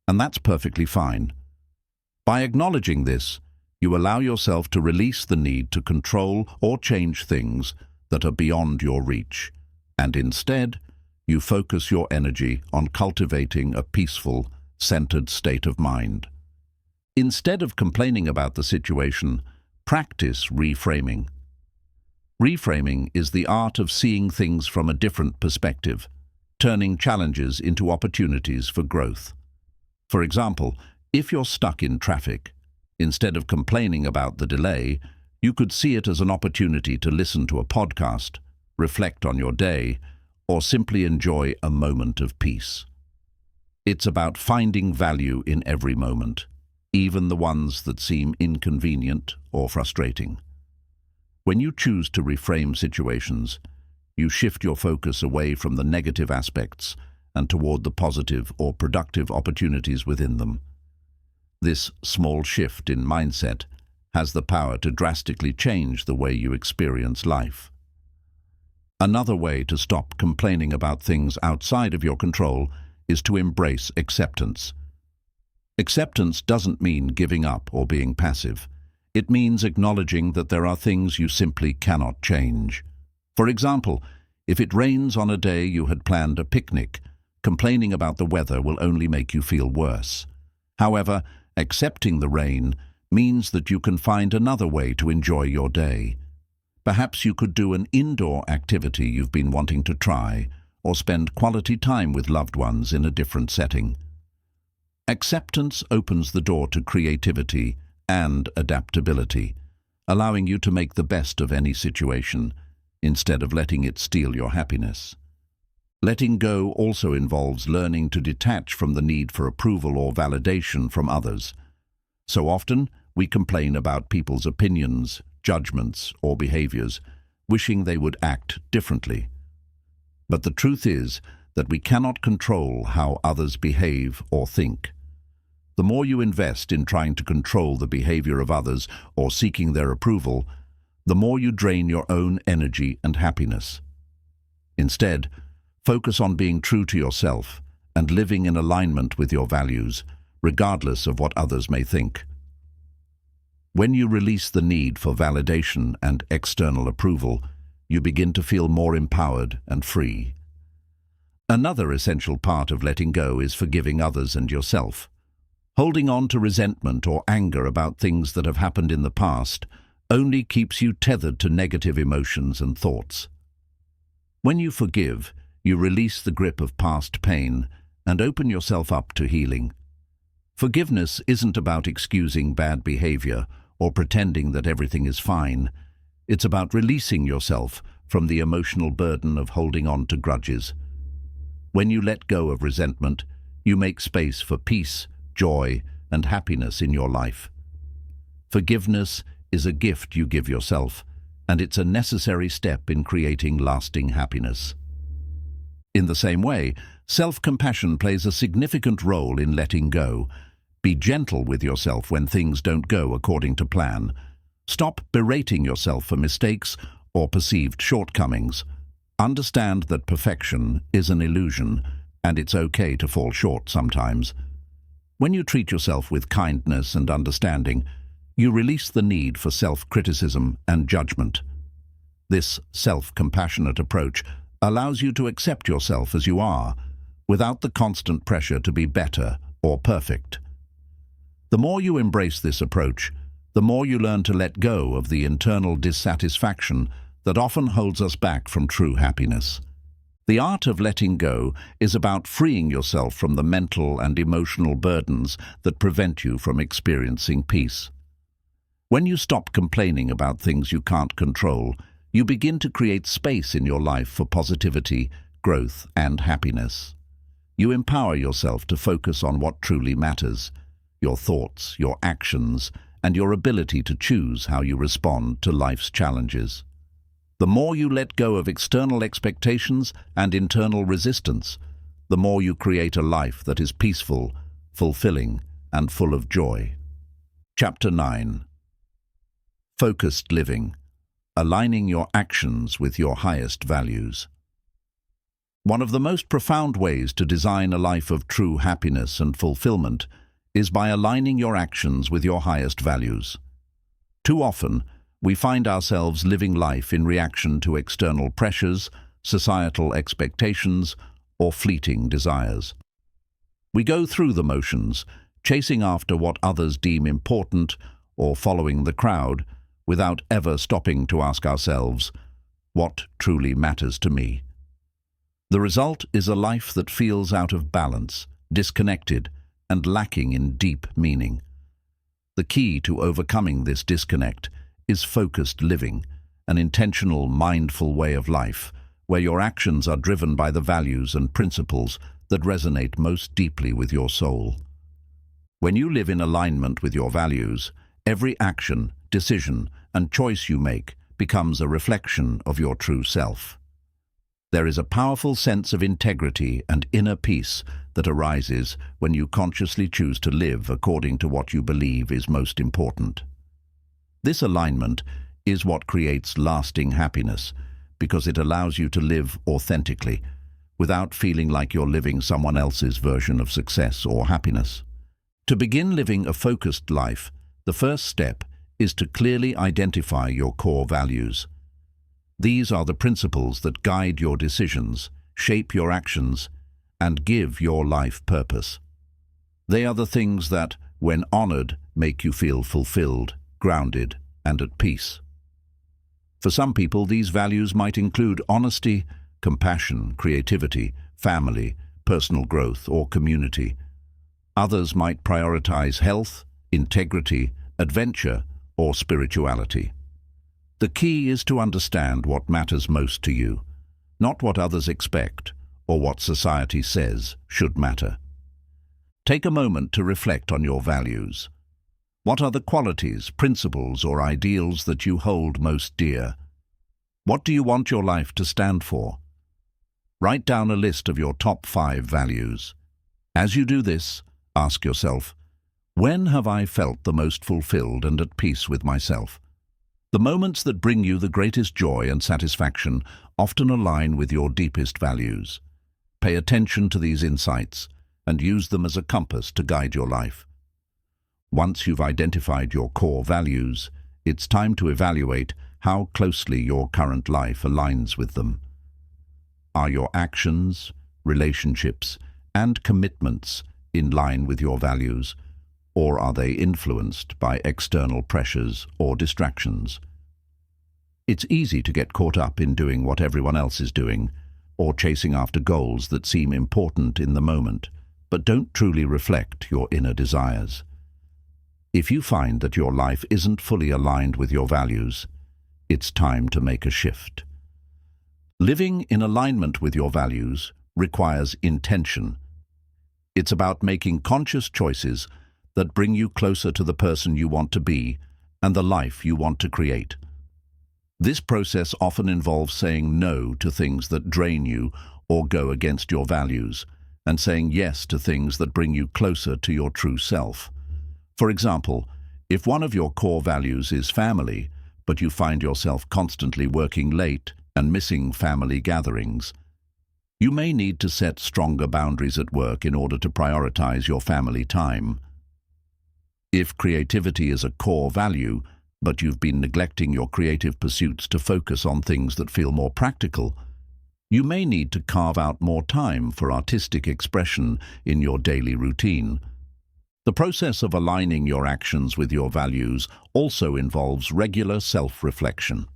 and that's perfectly fine. By acknowledging this, you allow yourself to release the need to control or change things that are beyond your reach, and instead, you focus your energy on cultivating a peaceful, centered state of mind. Instead of complaining about the situation, practice reframing. Reframing is the art of seeing things from a different perspective, turning challenges into opportunities for growth. For example, if you're stuck in traffic, instead of complaining about the delay, you could see it as an opportunity to listen to a podcast, reflect on your day, or simply enjoy a moment of peace. It's about finding value in every moment, even the ones that seem inconvenient or frustrating. When you choose to reframe situations, you shift your focus away from the negative aspects and toward the positive or productive opportunities within them. This small shift in mindset has the power to drastically change the way you experience life. Another way to stop complaining about things outside of your control is to embrace acceptance. Acceptance doesn't mean giving up or being passive. It means acknowledging that there are things you simply cannot change. For example, if it rains on a day you had planned a picnic, complaining about the weather will only make you feel worse. However, accepting the rain means that you can find another way to enjoy your day. Perhaps you could do an indoor activity you've been wanting to try, or spend quality time with loved ones in a different setting. Acceptance opens the door to creativity and adaptability, allowing you to make the best of any situation, instead of letting it steal your happiness. Letting go also involves learning to detach from the need for approval or validation from others. So often, we complain about people's opinions, judgments, or behaviors, wishing they would act differently. But the truth is that we cannot control how others behave or think. The more you invest in trying to control the behavior of others or seeking their approval, the more you drain your own energy and happiness. Instead, focus on being true to yourself and living in alignment with your values, regardless of what others may think. When you release the need for validation and external approval, you begin to feel more empowered and free. Another essential part of letting go is forgiving others and yourself. Holding on to resentment or anger about things that have happened in the past only keeps you tethered to negative emotions and thoughts. When you forgive, you release the grip of past pain and open yourself up to healing. Forgiveness isn't about excusing bad behavior or pretending that everything is fine. It's about releasing yourself from the emotional burden of holding on to grudges. When you let go of resentment, you make space for peace, joy, and happiness in your life. Forgiveness is a gift you give yourself, and it's a necessary step in creating lasting happiness. In the same way, self-compassion plays a significant role in letting go. Be gentle with yourself when things don't go according to plan. Stop berating yourself for mistakes or perceived shortcomings. Understand that perfection is an illusion, and it's okay to fall short sometimes. When you treat yourself with kindness and understanding, you release the need for self-criticism and judgment. This self-compassionate approach allows you to accept yourself as you are, without the constant pressure to be better or perfect. The more you embrace this approach, the more you learn to let go of the internal dissatisfaction that often holds us back from true happiness. The art of letting go is about freeing yourself from the mental and emotional burdens that prevent you from experiencing peace. When you stop complaining about things you can't control, you begin to create space in your life for positivity, growth, and happiness. You empower yourself to focus on what truly matters: your thoughts, your actions, and your ability to choose how you respond to life's challenges. The more you let go of external expectations and internal resistance, the more you create a life that is peaceful, fulfilling, and full of joy. Chapter 9. Focused Living. Aligning your actions with your highest values. One of the most profound ways to design a life of true happiness and fulfillment is by aligning your actions with your highest values. Too often, we find ourselves living life in reaction to external pressures, societal expectations, or fleeting desires. We go through the motions, chasing after what others deem important or following the crowd, without ever stopping to ask ourselves, what truly matters to me? The result is a life that feels out of balance, disconnected, and lacking in deep meaning. The key to overcoming this disconnect is focused living, an intentional, mindful way of life, where your actions are driven by the values and principles that resonate most deeply with your soul. When you live in alignment with your values, every action, decision, and choice you make becomes a reflection of your true self. There is a powerful sense of integrity and inner peace that arises when you consciously choose to live according to what you believe is most important. This alignment is what creates lasting happiness, because it allows you to live authentically, without feeling like you're living someone else's version of success or happiness. To begin living a focused life, the first step is to clearly identify your core values. These are the principles that guide your decisions, shape your actions, and give your life purpose. They are the things that, when honored, make you feel fulfilled, grounded, and at peace. For some people, these values might include honesty, compassion, creativity, family, personal growth, or community. Others might prioritize health, integrity, adventure, or spirituality. The key is to understand what matters most to you, not what others expect or what society says should matter. Take a moment to reflect on your values. What are the qualities, principles, or ideals that you hold most dear? What do you want your life to stand for? Write down a list of your top 5 values. As you do this, ask yourself, when have I felt the most fulfilled and at peace with myself? The moments that bring you the greatest joy and satisfaction often align with your deepest values. Pay attention to these insights and use them as a compass to guide your life. Once you've identified your core values, it's time to evaluate how closely your current life aligns with them. Are your actions, relationships, and commitments in line with your values, or are they influenced by external pressures or distractions? It's easy to get caught up in doing what everyone else is doing, or chasing after goals that seem important in the moment, but don't truly reflect your inner desires. If you find that your life isn't fully aligned with your values, it's time to make a shift. Living in alignment with your values requires intention. It's about making conscious choices that bring you closer to the person you want to be and the life you want to create. This process often involves saying no to things that drain you or go against your values, and saying yes to things that bring you closer to your true self. For example, if one of your core values is family, but you find yourself constantly working late and missing family gatherings, you may need to set stronger boundaries at work in order to prioritize your family time. If creativity is a core value, but you've been neglecting your creative pursuits to focus on things that feel more practical, you may need to carve out more time for artistic expression in your daily routine. The process of aligning your actions with your values also involves regular self-reflection.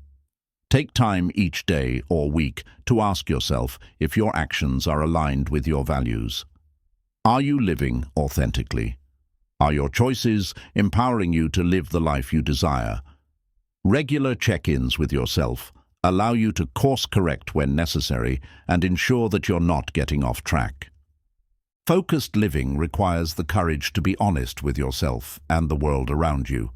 Take time each day or week to ask yourself if your actions are aligned with your values. Are you living authentically? Are your choices empowering you to live the life you desire? Regular check-ins with yourself allow you to course-correct when necessary and ensure that you're not getting off track. Focused living requires the courage to be honest with yourself and the world around you.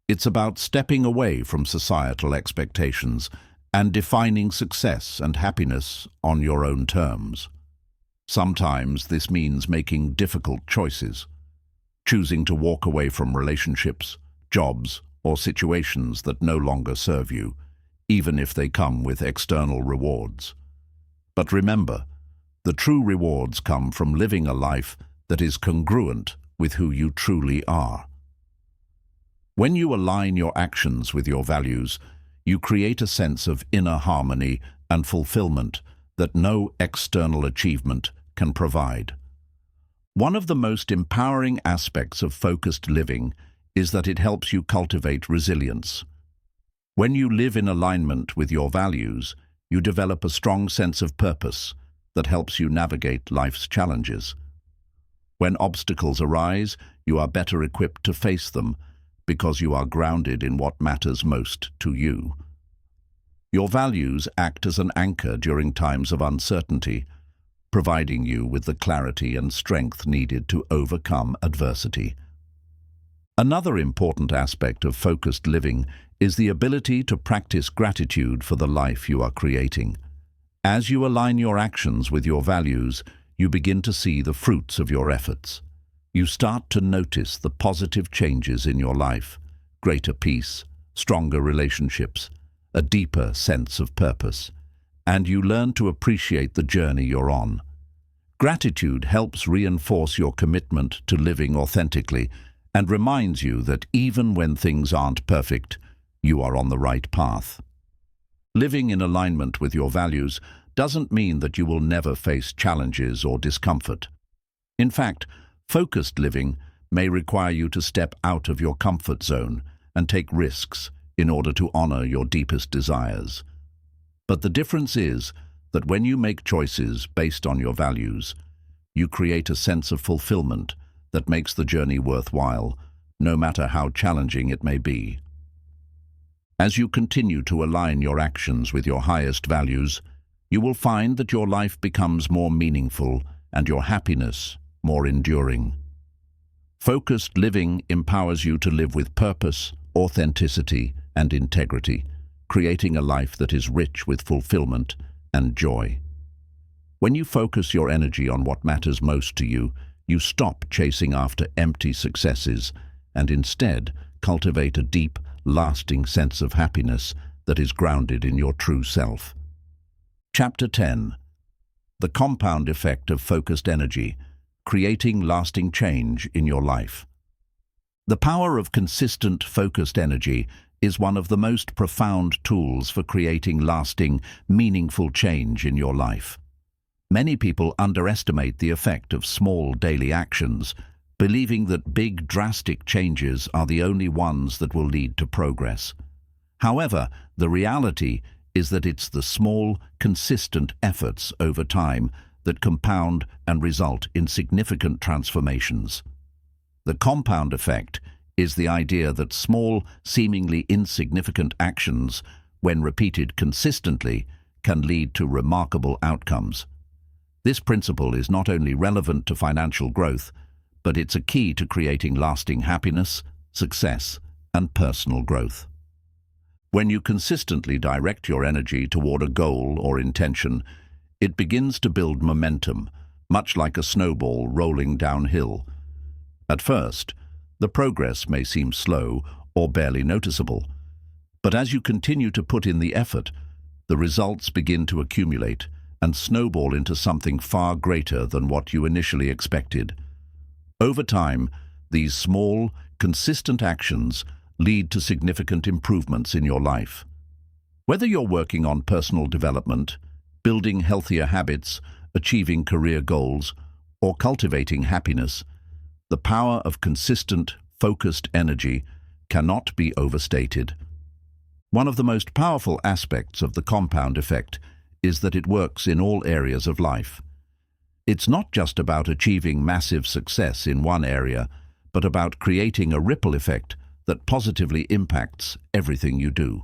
It's about stepping away from societal expectations and defining success and happiness on your own terms. Sometimes this means making difficult choices, choosing to walk away from relationships, jobs, or situations that no longer serve you, even if they come with external rewards. But remember, the true rewards come from living a life that is congruent with who you truly are. When you align your actions with your values, you create a sense of inner harmony and fulfillment that no external achievement can provide. One of the most empowering aspects of focused living is that it helps you cultivate resilience. When you live in alignment with your values, you develop a strong sense of purpose that helps you navigate life's challenges. When obstacles arise, you are better equipped to face them because you are grounded in what matters most to you. Your values act as an anchor during times of uncertainty, providing you with the clarity and strength needed to overcome adversity. Another important aspect of focused living is the ability to practice gratitude for the life you are creating. As you align your actions with your values, you begin to see the fruits of your efforts. You start to notice the positive changes in your life, greater peace, stronger relationships, a deeper sense of purpose, and you learn to appreciate the journey you're on. Gratitude helps reinforce your commitment to living authentically and reminds you that even when things aren't perfect, you are on the right path. Living in alignment with your values doesn't mean that you will never face challenges or discomfort. In fact, focused living may require you to step out of your comfort zone and take risks in order to honor your deepest desires. But the difference is that when you make choices based on your values, you create a sense of fulfillment that makes the journey worthwhile, no matter how challenging it may be. As you continue to align your actions with your highest values, you will find that your life becomes more meaningful and your happiness more enduring. Focused living empowers you to live with purpose, authenticity, and integrity, creating a life that is rich with fulfillment and joy. When you focus your energy on what matters most to you, you stop chasing after empty successes and instead cultivate a deep, lasting sense of happiness that is grounded in your true self. Chapter 10. The compound effect of focused energy, creating lasting change in your life. The power of consistent, focused energy is one of the most profound tools for creating lasting, meaningful change in your life. Many people underestimate the effect of small daily actions, believing that big, drastic changes are the only ones that will lead to progress. However, the reality is that it's the small, consistent efforts over time that compound and result in significant transformations. The compound effect is the idea that small, seemingly insignificant actions, when repeated consistently, can lead to remarkable outcomes. This principle is not only relevant to financial growth, but it's a key to creating lasting happiness, success, and personal growth. When you consistently direct your energy toward a goal or intention, it begins to build momentum, much like a snowball rolling downhill. At first, the progress may seem slow or barely noticeable, but as you continue to put in the effort, the results begin to accumulate and snowball into something far greater than what you initially expected. Over time, these small, consistent actions lead to significant improvements in your life. Whether you're working on personal development, building healthier habits, achieving career goals, or cultivating happiness, the power of consistent, focused energy cannot be overstated. One of the most powerful aspects of the compound effect is that it works in all areas of life. It's not just about achieving massive success in one area, but about creating a ripple effect that positively impacts everything you do.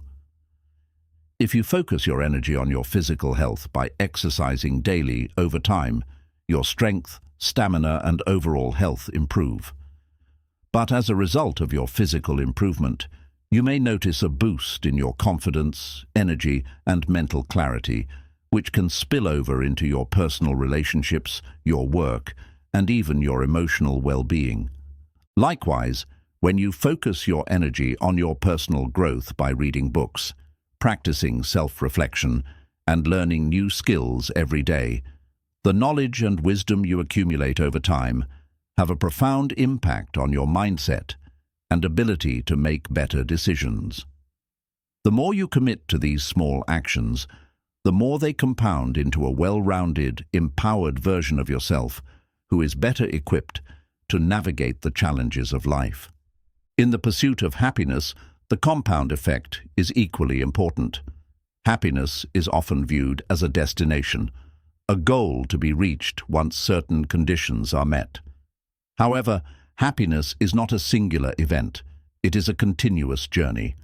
If you focus your energy on your physical health by exercising daily over time, your strength, stamina, and overall health improve. But as a result of your physical improvement, you may notice a boost in your confidence, energy, and mental clarity, which can spill over into your personal relationships, your work, and even your emotional well-being. Likewise, when you focus your energy on your personal growth by reading books, practicing self-reflection, and learning new skills every day, the knowledge and wisdom you accumulate over time have a profound impact on your mindset and ability to make better decisions. The more you commit to these small actions, the more they compound into a well-rounded, empowered version of yourself who is better equipped to navigate the challenges of life. In the pursuit of happiness, the compound effect is equally important. Happiness is often viewed as a destination, a goal to be reached once certain conditions are met. However, happiness is not a singular event. It is a continuous journey.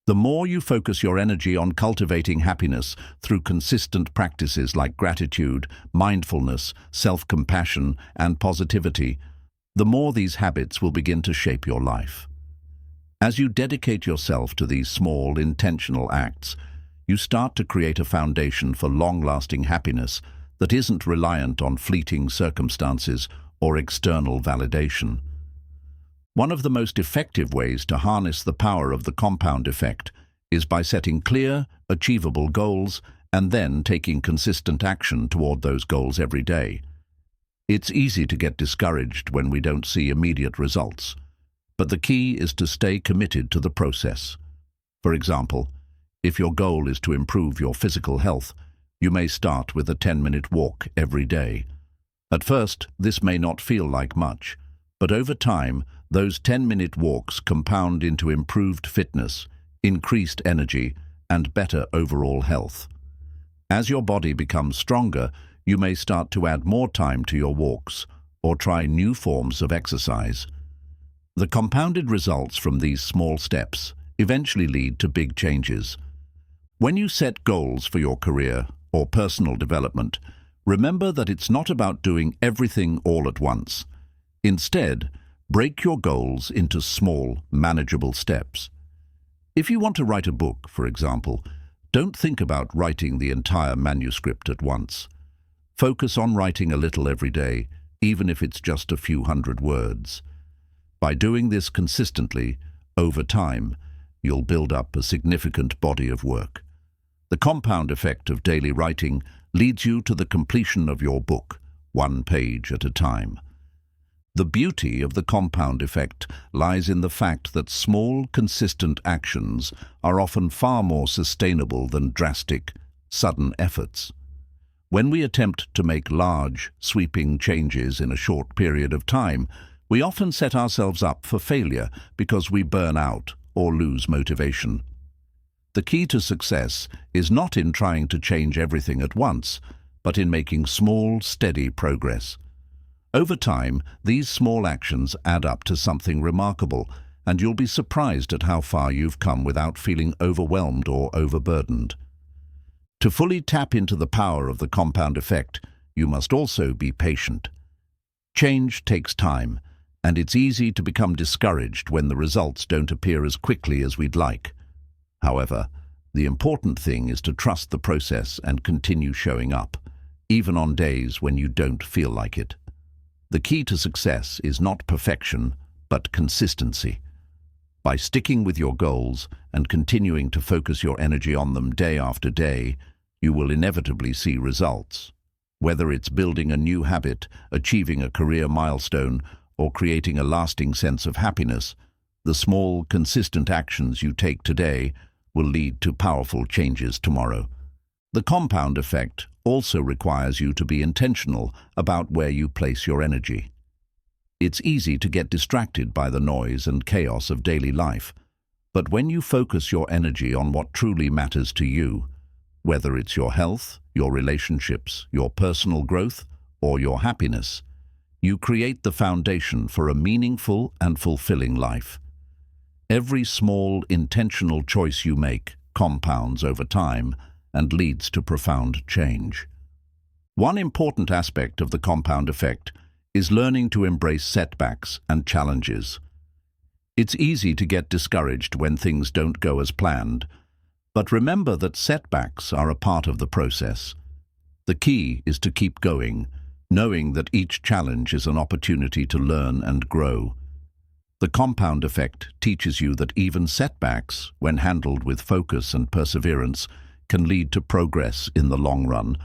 The more you focus your energy on cultivating happiness through consistent practices like gratitude, mindfulness, self-compassion, and positivity, the more these habits will begin to shape your life. As you dedicate yourself to these small, intentional acts, you start to create a foundation for long-lasting happiness that isn't reliant on fleeting circumstances or external validation. One of the most effective ways to harness the power of the compound effect is by setting clear, achievable goals and then taking consistent action toward those goals every day. It's easy to get discouraged when we don't see immediate results, but the key is to stay committed to the process. For example, if your goal is to improve your physical health, you may start with a 10-minute walk every day. At first, this may not feel like much, but over time, those 10-minute walks compound into improved fitness, increased energy, and better overall health. As your body becomes stronger, you may start to add more time to your walks or try new forms of exercise. The compounded results from these small steps eventually lead to big changes. When you set goals for your career or personal development, remember that it's not about doing everything all at once. Instead, break your goals into small, manageable steps. If you want to write a book, for example, don't think about writing the entire manuscript at once. Focus on writing a little every day, even if it's just a few hundred words. By doing this consistently, over time, you'll build up a significant body of work. The compound effect of daily writing leads you to the completion of your book, one page at a time. The beauty of the compound effect lies in the fact that small, consistent actions are often far more sustainable than drastic, sudden efforts. When we attempt to make large, sweeping changes in a short period of time, we often set ourselves up for failure because we burn out or lose motivation. The key to success is not in trying to change everything at once, but in making small, steady progress. Over time, these small actions add up to something remarkable, and you'll be surprised at how far you've come without feeling overwhelmed or overburdened. To fully tap into the power of the compound effect, you must also be patient. Change takes time, and it's easy to become discouraged when the results don't appear as quickly as we'd like. However, the important thing is to trust the process and continue showing up, even on days when you don't feel like it. The key to success is not perfection, but consistency. By sticking with your goals and continuing to focus your energy on them day after day, you will inevitably see results. Whether it's building a new habit, achieving a career milestone, or creating a lasting sense of happiness, the small, consistent actions you take today will lead to powerful changes tomorrow. The compound effect also requires you to be intentional about where you place your energy. It's easy to get distracted by the noise and chaos of daily life, but when you focus your energy on what truly matters to you, whether it's your health, your relationships, your personal growth, or your happiness, you create the foundation for a meaningful and fulfilling life. Every small, intentional choice you make compounds over time and leads to profound change. One important aspect of the compound effect is learning to embrace setbacks and challenges. It's easy to get discouraged when things don't go as planned, but remember that setbacks are a part of the process. The key is to keep going, knowing that each challenge is an opportunity to learn and grow. The compound effect teaches you that even setbacks, when handled with focus and perseverance, can lead to progress in the long run.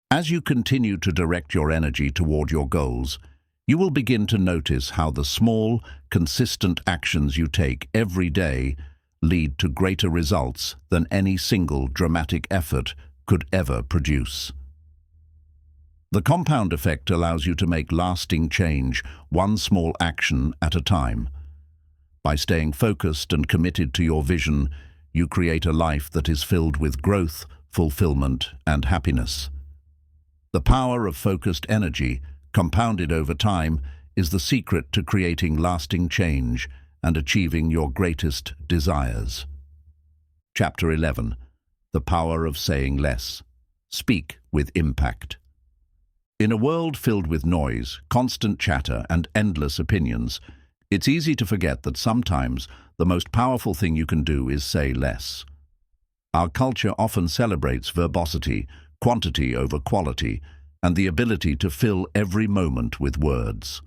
As you continue to direct your energy toward your goals, you will begin to notice how the small, consistent actions you take every day lead to greater results than any single dramatic effort could ever produce. The compound effect allows you to make lasting change, one small action at a time. By staying focused and committed to your vision, you create a life that is filled with growth, fulfillment, and happiness. The power of focused energy, compounded over time, is the secret to creating lasting change and achieving your greatest desires. Chapter 11. The Power of Saying Less. Speak with Impact. In a world filled with noise, constant chatter, and endless opinions, it's easy to forget that sometimes the most powerful thing you can do is say less. Our culture often celebrates verbosity, quantity over quality, and the ability to fill every moment with words.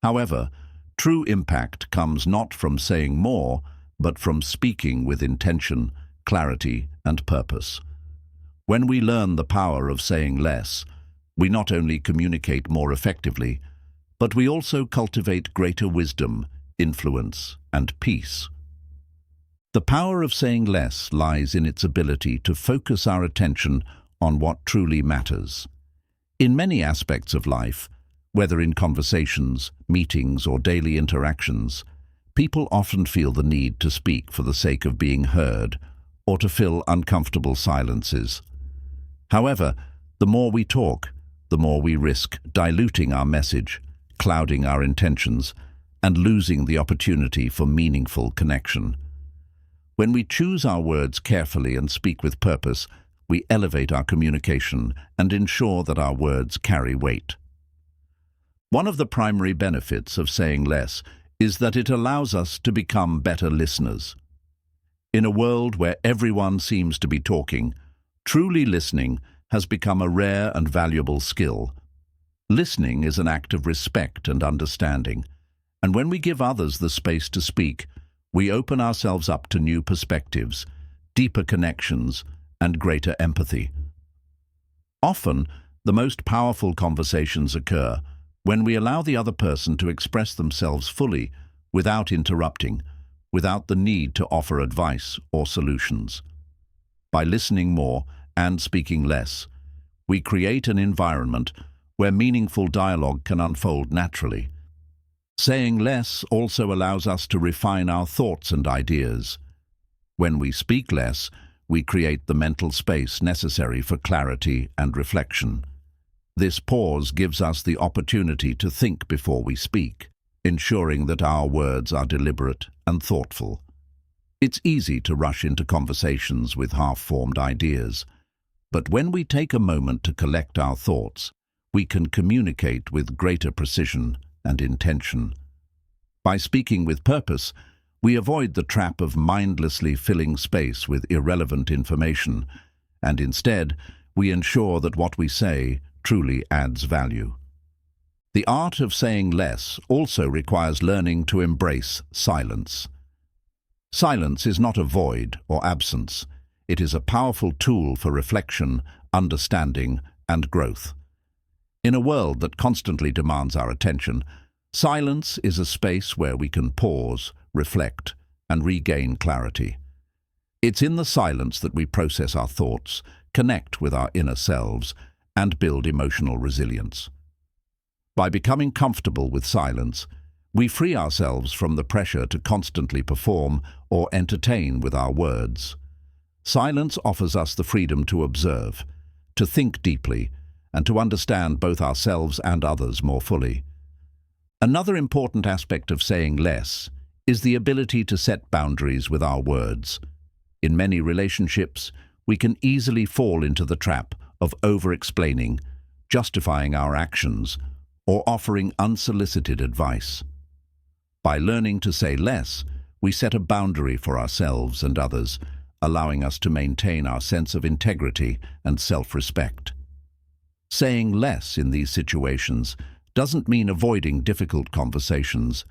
However, true impact comes not from saying more, but from speaking with intention, clarity, and purpose. When we learn the power of saying less, we not only communicate more effectively, but we also cultivate greater wisdom, influence, and peace. The power of saying less lies in its ability to focus our attention on what truly matters. In many aspects of life, whether in conversations, meetings, or daily interactions, people often feel the need to speak for the sake of being heard or to fill uncomfortable silences. However, the more we talk, the more we risk diluting our message, clouding our intentions, and losing the opportunity for meaningful connection. When we choose our words carefully and speak with purpose, we elevate our communication and ensure that our words carry weight. One of the primary benefits of saying less is that it allows us to become better listeners. In a world where everyone seems to be talking, truly listening has become a rare and valuable skill. Listening is an act of respect and understanding, and when we give others the space to speak, we open ourselves up to new perspectives, deeper connections, and greater empathy. Often, the most powerful conversations occur when we allow the other person to express themselves fully without interrupting, without the need to offer advice or solutions. By listening more and speaking less, we create an environment where meaningful dialogue can unfold naturally. Saying less also allows us to refine our thoughts and ideas. When we speak less, we create the mental space necessary for clarity and reflection. This pause gives us the opportunity to think before we speak, ensuring that our words are deliberate and thoughtful. It's easy to rush into conversations with half-formed ideas, but when we take a moment to collect our thoughts, we can communicate with greater precision and intention. By speaking with purpose, we avoid the trap of mindlessly filling space with irrelevant information, and instead, we ensure that what we say truly adds value. The art of saying less also requires learning to embrace silence. Silence is not a void or absence. It is a powerful tool for reflection, understanding, and growth. In a world that constantly demands our attention, silence is a space where we can pause, reflect, and regain clarity. It's in the silence that we process our thoughts, connect with our inner selves, and build emotional resilience. By becoming comfortable with silence, we free ourselves from the pressure to constantly perform or entertain with our words. Silence offers us the freedom to observe, to think deeply, and to understand both ourselves and others more fully. Another important aspect of saying less is the ability to set boundaries with our words. In many relationships, we can easily fall into the trap of over-explaining, justifying our actions, or offering unsolicited advice. By learning to say less, we set a boundary for ourselves and others, allowing us to maintain our sense of integrity and self-respect. Saying less in these situations doesn't mean avoiding difficult conversations.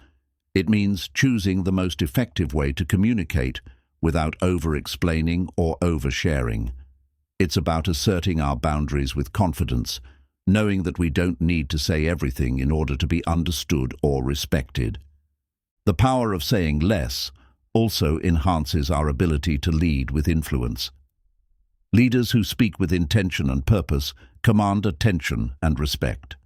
It means choosing the most effective way to communicate without over-explaining or oversharing. It's about asserting our boundaries with confidence, knowing that we don't need to say everything in order to be understood or respected. The power of saying less also enhances our ability to lead with influence. Leaders who speak with intention and purpose command attention and respect.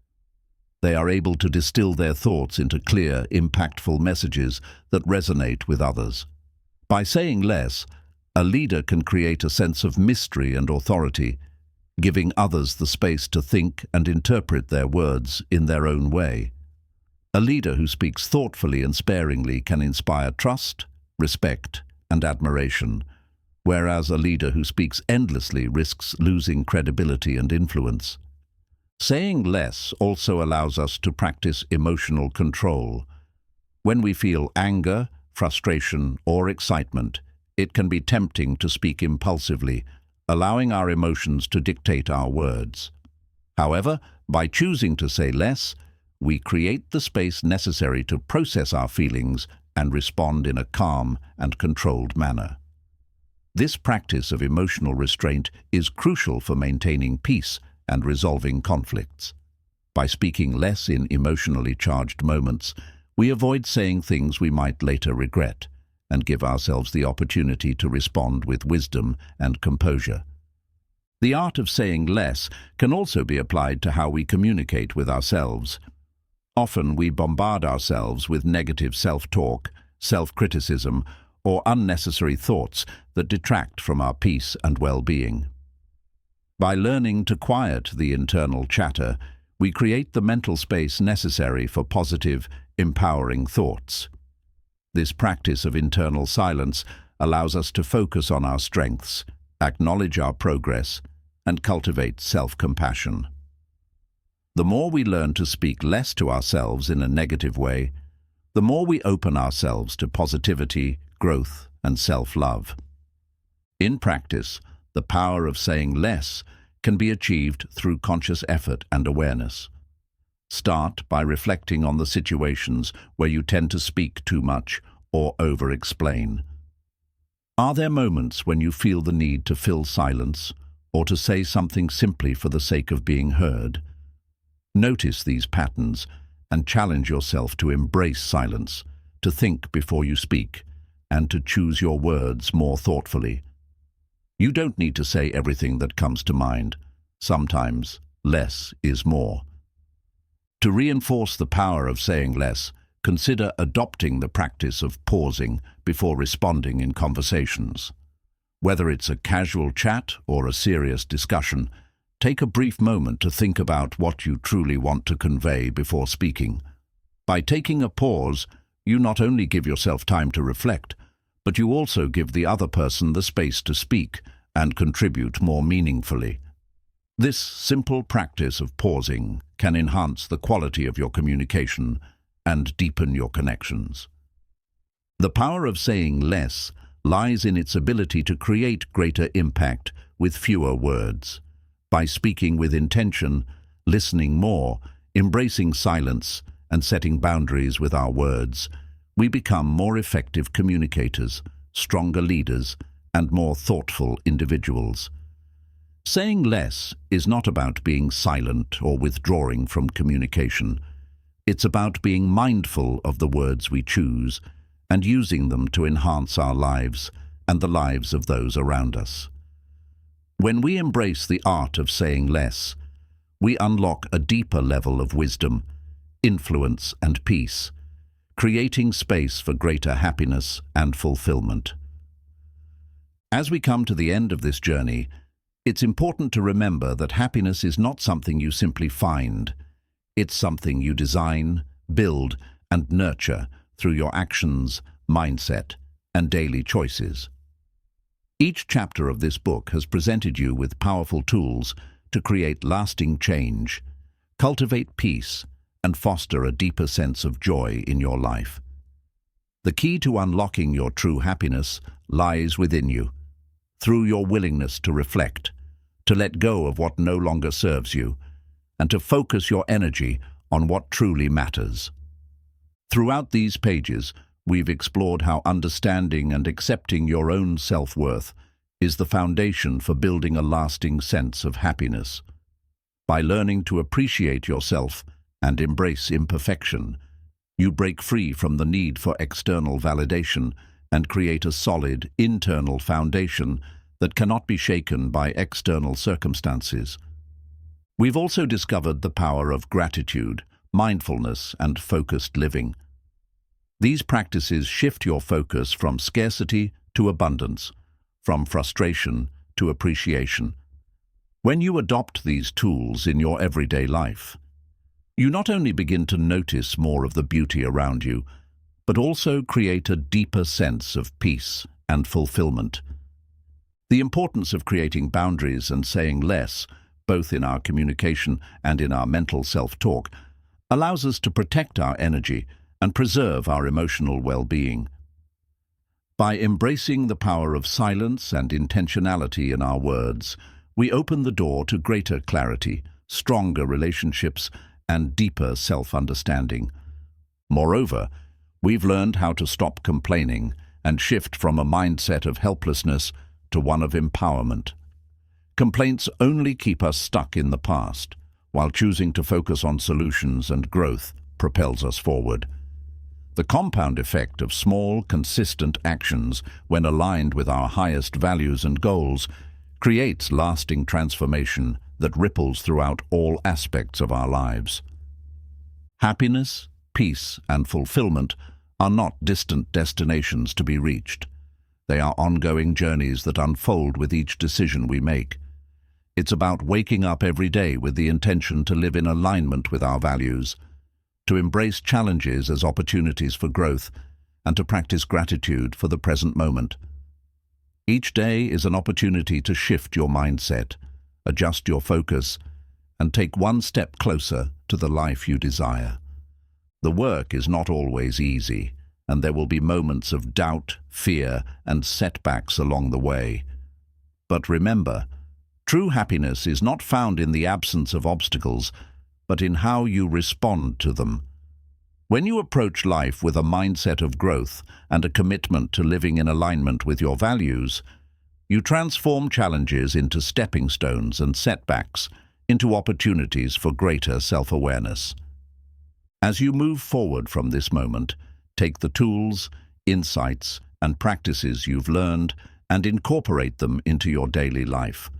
They are able to distill their thoughts into clear, impactful messages that resonate with others. By saying less, a leader can create a sense of mystery and authority, giving others the space to think and interpret their words in their own way. A leader who speaks thoughtfully and sparingly can inspire trust, respect, and admiration, whereas a leader who speaks endlessly risks losing credibility and influence. Saying less also allows us to practice emotional control. When we feel anger, frustration, or excitement, it can be tempting to speak impulsively, allowing our emotions to dictate our words. However, by choosing to say less, we create the space necessary to process our feelings and respond in a calm and controlled manner. This practice of emotional restraint is crucial for maintaining peace and resolving conflicts. By speaking less in emotionally charged moments, we avoid saying things we might later regret and give ourselves the opportunity to respond with wisdom and composure. The art of saying less can also be applied to how we communicate with ourselves. Often we bombard ourselves with negative self-talk, self-criticism, or unnecessary thoughts that detract from our peace and well-being. By learning to quiet the internal chatter, we create the mental space necessary for positive, empowering thoughts. This practice of internal silence allows us to focus on our strengths, acknowledge our progress, and cultivate self-compassion. The more we learn to speak less to ourselves in a negative way, the more we open ourselves to positivity, growth, and self-love. In practice, the power of saying less can be achieved through conscious effort and awareness. Start by reflecting on the situations where you tend to speak too much or over-explain. Are there moments when you feel the need to fill silence or to say something simply for the sake of being heard? Notice these patterns and challenge yourself to embrace silence, to think before you speak, and to choose your words more thoughtfully. You don't need to say everything that comes to mind. Sometimes less is more. To reinforce the power of saying less, consider adopting the practice of pausing before responding in conversations. Whether it's a casual chat or a serious discussion, take a brief moment to think about what you truly want to convey before speaking. By taking a pause, you not only give yourself time to reflect, but you also give the other person the space to speak and contribute more meaningfully. This simple practice of pausing can enhance the quality of your communication and deepen your connections. The power of saying less lies in its ability to create greater impact with fewer words. By speaking with intention, listening more, embracing silence, and setting boundaries with our words, we become more effective communicators, stronger leaders, and more thoughtful individuals. Saying less is not about being silent or withdrawing from communication. It's about being mindful of the words we choose and using them to enhance our lives and the lives of those around us. When we embrace the art of saying less, we unlock a deeper level of wisdom, influence, and peace, creating space for greater happiness and fulfillment. As we come to the end of this journey, it's important to remember that happiness is not something you simply find. It's something you design, build, and nurture through your actions, mindset, and daily choices. Each chapter of this book has presented you with powerful tools to create lasting change, cultivate peace, and foster a deeper sense of joy in your life. The key to unlocking your true happiness lies within you, through your willingness to reflect, to let go of what no longer serves you, and to focus your energy on what truly matters. Throughout these pages, we've explored how understanding and accepting your own self-worth is the foundation for building a lasting sense of happiness. By learning to appreciate yourself and embrace imperfection, you break free from the need for external validation and create a solid, internal foundation that cannot be shaken by external circumstances. We've also discovered the power of gratitude, mindfulness, and focused living. These practices shift your focus from scarcity to abundance, from frustration to appreciation. When you adopt these tools in your everyday life, you not only begin to notice more of the beauty around you, but also create a deeper sense of peace and fulfillment. The importance of creating boundaries and saying less, both in our communication and in our mental self-talk, allows us to protect our energy and preserve our emotional well-being. By embracing the power of silence and intentionality in our words, we open the door to greater clarity, stronger relationships, and deeper self-understanding. Moreover, we've learned how to stop complaining and shift from a mindset of helplessness to one of empowerment. Complaints only keep us stuck in the past, while choosing to focus on solutions and growth propels us forward. The compound effect of small, consistent actions, when aligned with our highest values and goals, creates lasting transformation that ripples throughout all aspects of our lives. Happiness, peace, and fulfillment are not distant destinations to be reached. They are ongoing journeys that unfold with each decision we make. It's about waking up every day with the intention to live in alignment with our values, to embrace challenges as opportunities for growth, and to practice gratitude for the present moment. Each day is an opportunity to shift your mindset, adjust your focus, and take one step closer to the life you desire. The work is not always easy, and there will be moments of doubt, fear, and setbacks along the way. But remember, true happiness is not found in the absence of obstacles, but in how you respond to them. When you approach life with a mindset of growth and a commitment to living in alignment with your values, you transform challenges into stepping stones and setbacks into opportunities for greater self-awareness. As you move forward from this moment, take the tools, insights, and practices you've learned and incorporate them into your daily life.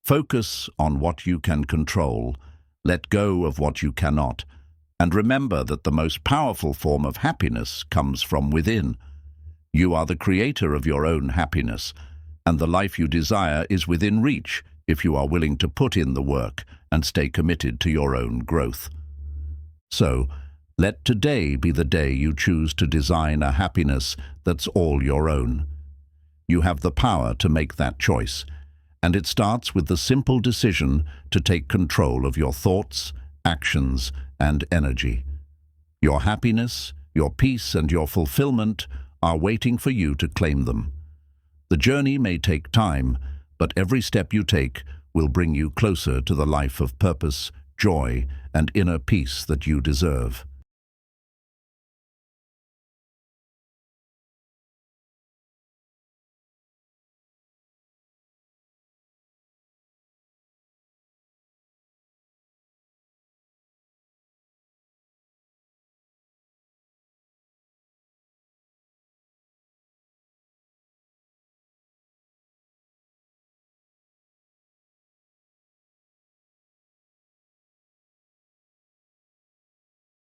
Focus on what you can control, let go of what you cannot, and remember that the most powerful form of happiness comes from within. You are the creator of your own happiness, and the life you desire is within reach if you are willing to put in the work and stay committed to your own growth. So, let today be the day you choose to design a happiness that's all your own. You have the power to make that choice, and it starts with the simple decision to take control of your thoughts, actions, and energy. Your happiness, your peace, and your fulfillment are waiting for you to claim them. The journey may take time, but every step you take will bring you closer to the life of purpose, joy, and inner peace that you deserve.